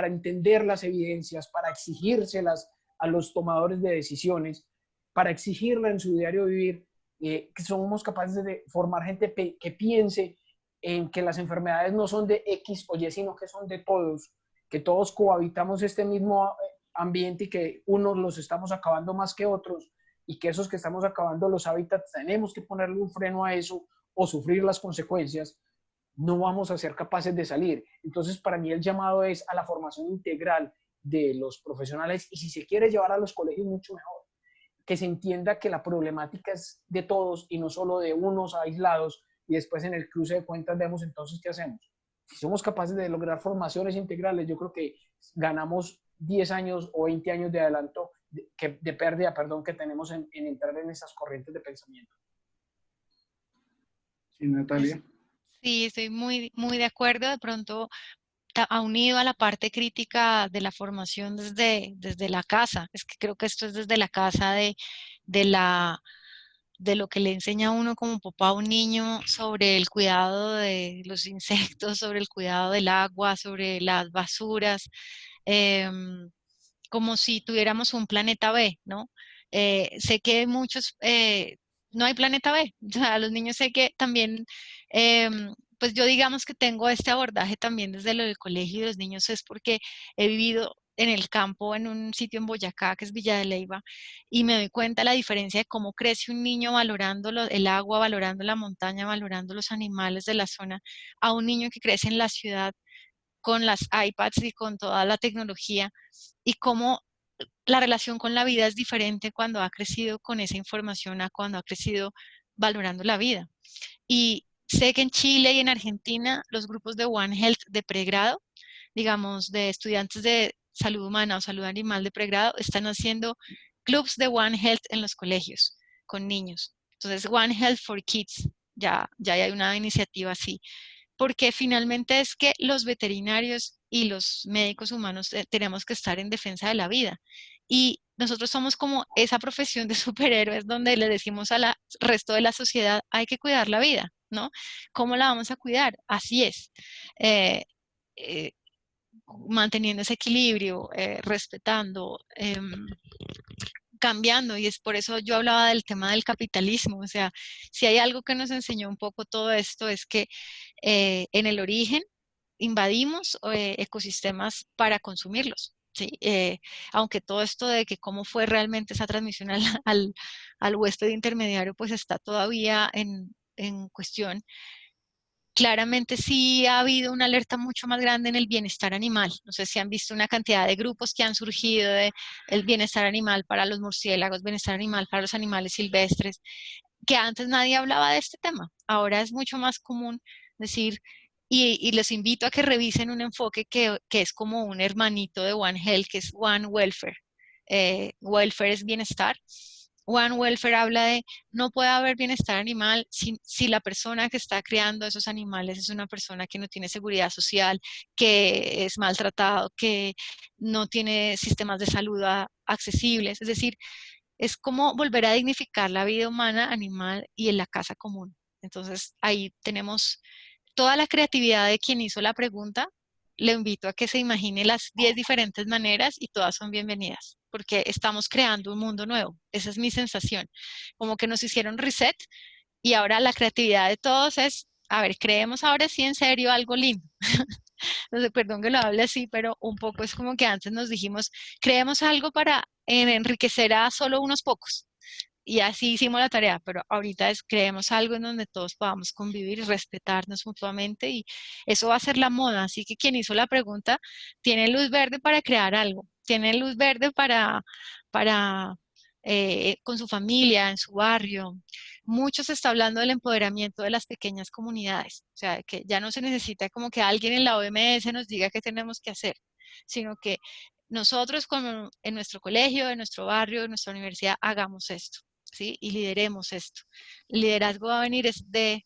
[SPEAKER 3] entender las evidencias, para exigírselas a los tomadores de decisiones, para exigirla en su diario vivir, que somos capaces de formar gente que piense en que las enfermedades no son de X o Y, sino que son de todos, que todos cohabitamos este mismo ambiente y que unos los estamos acabando más que otros, y que esos que estamos acabando los hábitats tenemos que ponerle un freno a eso o sufrir las consecuencias, no vamos a ser capaces de salir. Entonces, para mí el llamado es a la formación integral de los profesionales, y si se quiere llevar a los colegios, mucho mejor. Que se entienda que la problemática es de todos y no solo de unos aislados, y después en el cruce de cuentas vemos entonces qué hacemos. Si somos capaces de lograr formaciones integrales, yo creo que ganamos 10 años o 20 años de adelanto, de pérdida, perdón, que tenemos en entrar en esas corrientes de pensamiento.
[SPEAKER 2] Sí, Natalia.
[SPEAKER 4] Sí, estoy muy, muy de acuerdo. De pronto, unido a la parte crítica de la formación desde la casa. Es que creo que esto es desde la casa de lo que le enseña a uno como papá a un niño sobre el cuidado de los insectos, sobre el cuidado del agua, sobre las basuras, como si tuviéramos un planeta B, ¿no? Sé que muchos, no hay planeta B. O sea, los niños sé que también, pues yo digamos que tengo este abordaje también desde lo del colegio de los niños, es porque he vivido en el campo, en un sitio en Boyacá, que es Villa de Leyva, y me doy cuenta la diferencia de cómo crece un niño valorando el agua, valorando la montaña, valorando los animales de la zona, a un niño que crece en la ciudad con las iPads y con toda la tecnología, y cómo la relación con la vida es diferente cuando ha crecido con esa información a cuando ha crecido valorando la vida. Y sé que en Chile y en Argentina los grupos de One Health de pregrado, digamos, de estudiantes de salud humana o salud animal de pregrado, están haciendo clubs de One Health en los colegios con niños. Entonces, One Health for Kids, ya hay una iniciativa así, porque finalmente es que los veterinarios y los médicos humanos tenemos que estar en defensa de la vida. Y nosotros somos como esa profesión de superhéroes donde le decimos al resto de la sociedad, hay que cuidar la vida, ¿no? ¿Cómo la vamos a cuidar? Así es. Eh, eh, Manteniendo ese equilibrio, respetando, cambiando, y es por eso yo hablaba del tema del capitalismo. O sea, si hay algo que nos enseñó un poco todo esto es que en el origen invadimos ecosistemas para consumirlos. Sí, aunque todo esto de que cómo fue realmente esa transmisión al huésped intermediario, pues está todavía en cuestión. Claramente sí ha habido una alerta mucho más grande en el bienestar animal. No sé si han visto una cantidad de grupos que han surgido de el bienestar animal para los murciélagos, bienestar animal para los animales silvestres, que antes nadie hablaba de este tema. Ahora es mucho más común decir, y les invito a que revisen un enfoque que es como un hermanito de One Health, que es One Welfare. Welfare es bienestar. One Welfare habla de no puede haber bienestar animal si la persona que está criando esos animales es una persona que no tiene seguridad social, que es maltratado, que no tiene sistemas de salud accesibles. Es decir, es como volver a dignificar la vida humana, animal y en la casa común. Entonces ahí tenemos toda la creatividad de quien hizo la pregunta. Le invito a que se imagine las 10 diferentes maneras y todas son bienvenidas, porque estamos creando un mundo nuevo. Esa es mi sensación. Como que nos hicieron reset y ahora la creatividad de todos es, a ver, creemos ahora sí en serio algo lindo. No sé, perdón que lo hable así, pero un poco es como que antes nos dijimos, creemos algo para enriquecer a solo unos pocos. Y así hicimos la tarea, pero ahorita creemos algo en donde todos podamos convivir y respetarnos mutuamente, y eso va a ser la moda. Así que quien hizo la pregunta tiene luz verde para crear algo, tiene luz verde para con su familia, en su barrio. Mucho se está hablando del empoderamiento de las pequeñas comunidades, o sea, que ya no se necesita como que alguien en la OMS nos diga qué tenemos que hacer, sino que nosotros como en nuestro colegio, en nuestro barrio, en nuestra universidad, hagamos esto, ¿sí? Y lideremos esto. El liderazgo va a venir de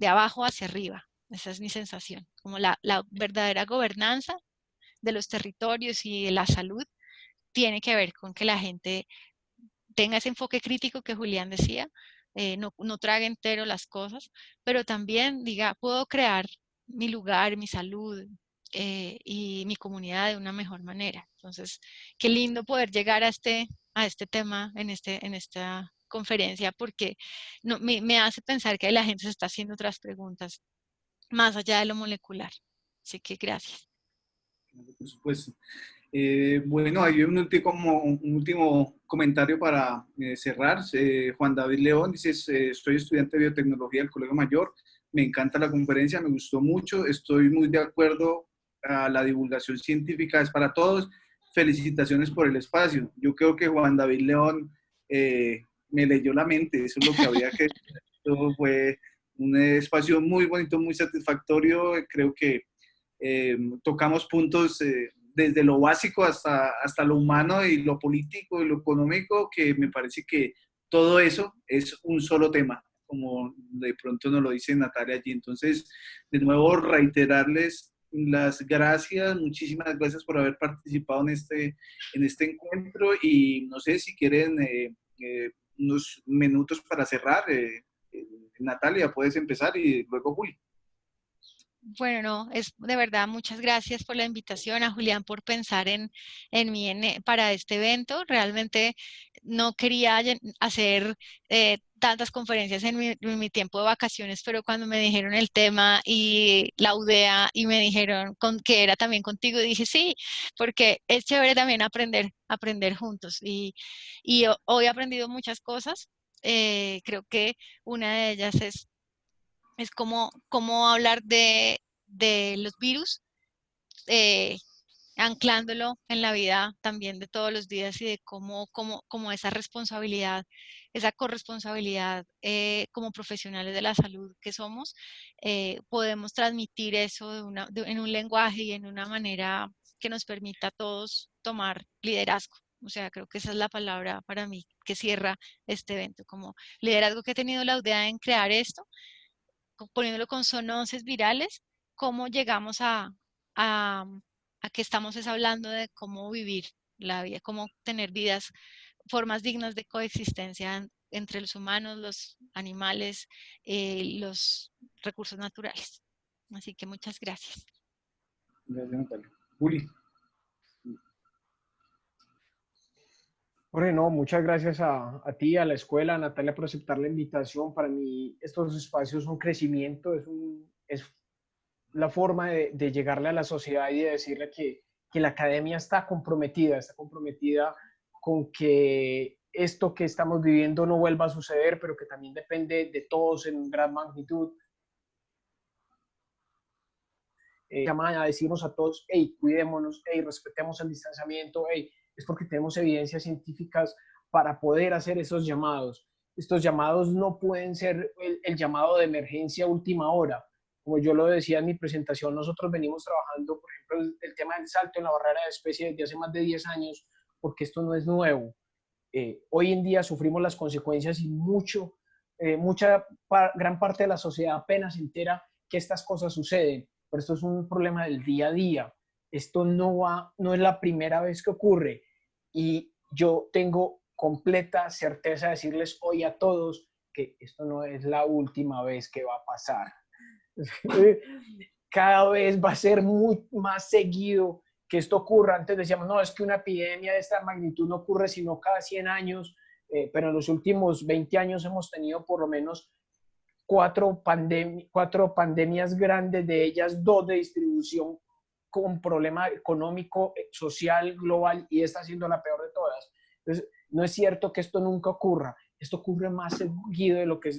[SPEAKER 4] abajo hacia arriba. Esa es mi sensación. Como la verdadera gobernanza de los territorios y de la salud tiene que ver con que la gente tenga ese enfoque crítico que Julián decía, no trague entero las cosas, pero también diga, puedo crear mi lugar, mi salud y mi comunidad de una mejor manera. Entonces, qué lindo poder llegar a este tema en esta conferencia, porque me hace pensar que la gente se está haciendo otras preguntas más allá de lo molecular. Así que gracias.
[SPEAKER 2] Por supuesto. Bueno, hay un último comentario para cerrar. Juan David León dice, soy estudiante de biotecnología del Colegio Mayor, me encanta la conferencia, me gustó mucho, estoy muy de acuerdo, la divulgación científica es para todos, felicitaciones por el espacio. Yo creo que Juan David León me leyó la mente, eso es lo que había que... Todo fue un espacio muy bonito, muy satisfactorio, creo que tocamos puntos desde lo básico hasta lo humano y lo político y lo económico, que me parece que todo eso es un solo tema, como de pronto nos lo dice Natalia allí. Entonces, de nuevo, reiterarles las gracias, muchísimas gracias por haber participado en este encuentro y no sé si quieren unos minutos para cerrar. Natalia, puedes empezar y luego Juli.
[SPEAKER 4] Bueno, no, es de verdad, muchas gracias por la invitación, a Julián por pensar en mí para este evento. Realmente no quería hacer tantas conferencias en mi tiempo de vacaciones, pero cuando me dijeron el tema y la UDEA y me dijeron que era también contigo, dije sí, porque es chévere también aprender juntos. Y hoy he aprendido muchas cosas. Creo que una de ellas es cómo hablar de los virus, eh, anclándolo en la vida también de todos los días y de cómo esa responsabilidad, esa corresponsabilidad como profesionales de la salud que somos, podemos transmitir eso en un lenguaje y en una manera que nos permita a todos tomar liderazgo. O sea, creo que esa es la palabra para mí que cierra este evento, como liderazgo que he tenido la idea en crear esto, poniéndolo con zoonoses virales, cómo llegamos a, a que estamos hablando de cómo vivir la vida, cómo tener vidas, formas dignas de coexistencia entre los humanos, los animales, los recursos naturales. Así que muchas gracias.
[SPEAKER 2] Gracias, Natalia. Juli.
[SPEAKER 3] Jorge, no, muchas gracias a ti, a la escuela, a Natalia, por aceptar la invitación. Para mí estos espacios son crecimiento, es la forma de llegarle a la sociedad y de decirle que la academia está comprometida con que esto que estamos viviendo no vuelva a suceder, pero que también depende de todos en gran magnitud. Llaman a decirnos a todos, hey, cuidémonos, hey, respetemos el distanciamiento, hey, es porque tenemos evidencias científicas para poder hacer esos llamados. Estos llamados no pueden ser el llamado de emergencia última hora. Como yo lo decía en mi presentación, nosotros venimos trabajando, por ejemplo, el tema del salto en la barrera de especie desde hace más de 10 años, porque esto no es nuevo. Hoy en día sufrimos las consecuencias y gran parte de la sociedad apenas se entera que estas cosas suceden. Pero esto es un problema del día a día. Esto no es la primera vez que ocurre. Y yo tengo completa certeza de decirles hoy a todos que esto no es la última vez que va a pasar. Cada vez va a ser muy más seguido que esto ocurra. Antes decíamos, no, es que una epidemia de esta magnitud no ocurre sino cada 100 años, pero en los últimos 20 años hemos tenido por lo menos cuatro pandemias grandes, de ellas 2 de distribución con problema económico, social, global, y esta siendo la peor de todas. Entonces, no es cierto que esto nunca ocurra, esto ocurre más seguido de lo que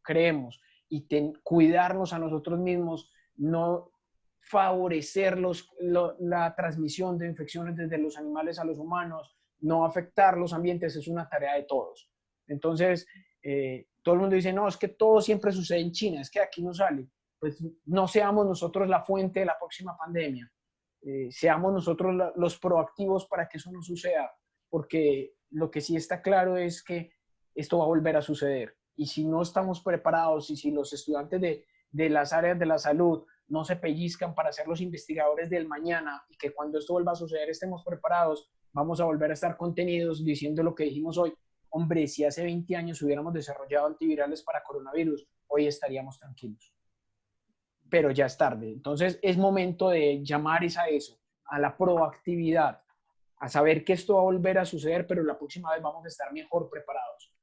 [SPEAKER 3] creemos, y cuidarnos a nosotros mismos, no favorecer la transmisión de infecciones desde los animales a los humanos, no afectar los ambientes, es una tarea de todos. Entonces, todo el mundo dice, no, es que todo siempre sucede en China, es que aquí no sale. Pues no seamos nosotros la fuente de la próxima pandemia. Seamos nosotros los proactivos para que eso no suceda, porque lo que sí está claro es que esto va a volver a suceder. Y si no estamos preparados y si los estudiantes de las áreas de la salud no se pellizcan para ser los investigadores del mañana y que cuando esto vuelva a suceder estemos preparados, vamos a volver a estar contenidos diciendo lo que dijimos hoy. hombre, si hace 20 años hubiéramos desarrollado antivirales para coronavirus, hoy estaríamos tranquilos. Pero ya es tarde. Entonces es momento de llamar a eso, a la proactividad, a saber que esto va a volver a suceder, pero la próxima vez vamos a estar mejor preparados.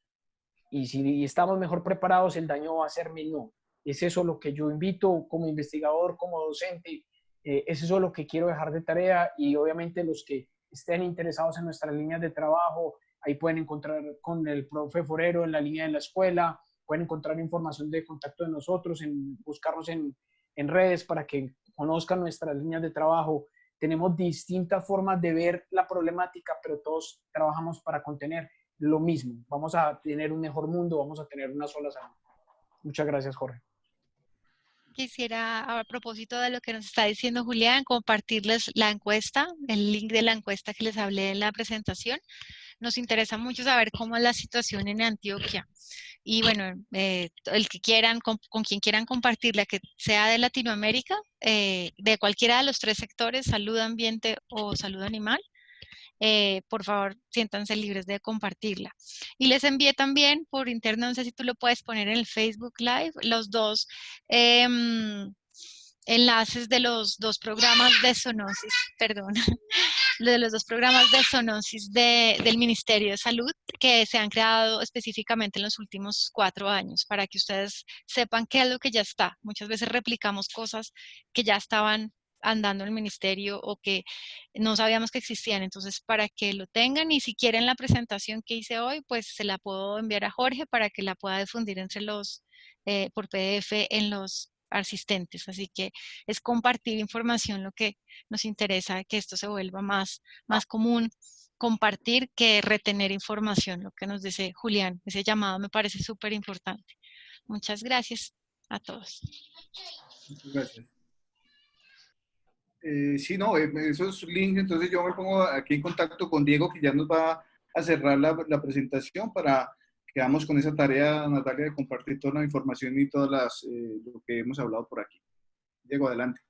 [SPEAKER 3] Y si estamos mejor preparados, el daño va a ser menor. Es eso lo que yo invito como investigador, como docente, es eso lo que quiero dejar de tarea, y obviamente los que estén interesados en nuestras líneas de trabajo, ahí pueden encontrar con el profe Forero en la línea de la escuela, pueden encontrar información de contacto de nosotros, buscarnos en redes para que conozcan nuestras líneas de trabajo. Tenemos distintas formas de ver la problemática, pero todos trabajamos para contener lo mismo. Vamos a tener un mejor mundo, vamos a tener una sola salud. Muchas gracias, Jorge.
[SPEAKER 4] Quisiera, a propósito de lo que nos está diciendo Julián, compartirles la encuesta, el link de la encuesta que les hablé en la presentación. Nos interesa mucho saber cómo es la situación en Antioquia. Y bueno, el que quieran, con quien quieran compartirla, que sea de Latinoamérica, de cualquiera de los 3 sectores, salud, ambiente o salud animal, por favor, siéntanse libres de compartirla. Y les envié también por interno, no sé si tú lo puedes poner en el Facebook Live, los 2 enlaces de los 2 programas de zoonosis, perdón, de los 2 programas de zoonosis del Ministerio de Salud que se han creado específicamente en los últimos 4 años, para que ustedes sepan qué es lo que ya está. Muchas veces replicamos cosas que ya estaban andando en el ministerio o que no sabíamos que existían, entonces para que lo tengan, y si quieren la presentación que hice hoy, pues se la puedo enviar a Jorge para que la pueda difundir entre los, por PDF en los asistentes. Así que es compartir información lo que nos interesa, que esto se vuelva más común, compartir que retener información, lo que nos dice Julián. Ese llamado me parece súper importante. Muchas gracias a todos.
[SPEAKER 2] Muchas gracias. Sí, no, esos links, entonces yo me pongo aquí en contacto con Diego, que ya nos va a cerrar la presentación, para que vamos con esa tarea, Natalia, de compartir toda la información y todas lo que hemos hablado por aquí. Diego, adelante.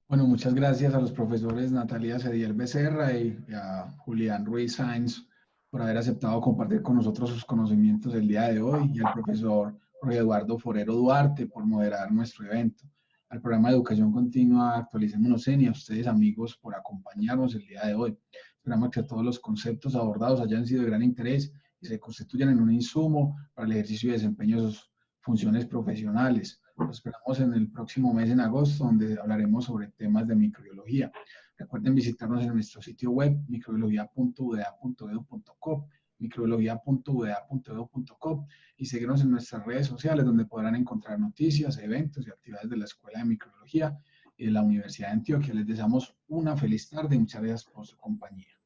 [SPEAKER 1] Bueno, muchas gracias a los profesores Natalia Cediel Becerra y a Julián Ruiz Sainz por haber aceptado compartir con nosotros sus conocimientos el día de hoy, y al profesor Jorge Eduardo Forero Duarte por moderar nuestro evento. Al programa de Educación Continua Actualicémonos y a ustedes, amigos, por acompañarnos el día de hoy. Esperamos que todos los conceptos abordados hayan sido de gran interés y se constituyan en un insumo para el ejercicio y desempeño de sus funciones profesionales. Los esperamos en el próximo mes, en agosto, donde hablaremos sobre temas de microbiología. Recuerden visitarnos en nuestro sitio web microbiología.uda.edu.co, microbiología.uda.edu.co, y seguirnos en nuestras redes sociales, donde podrán encontrar noticias, eventos y actividades de la Escuela de Microbiología y de la Universidad de Antioquia. Les deseamos una feliz tarde y muchas gracias por su compañía.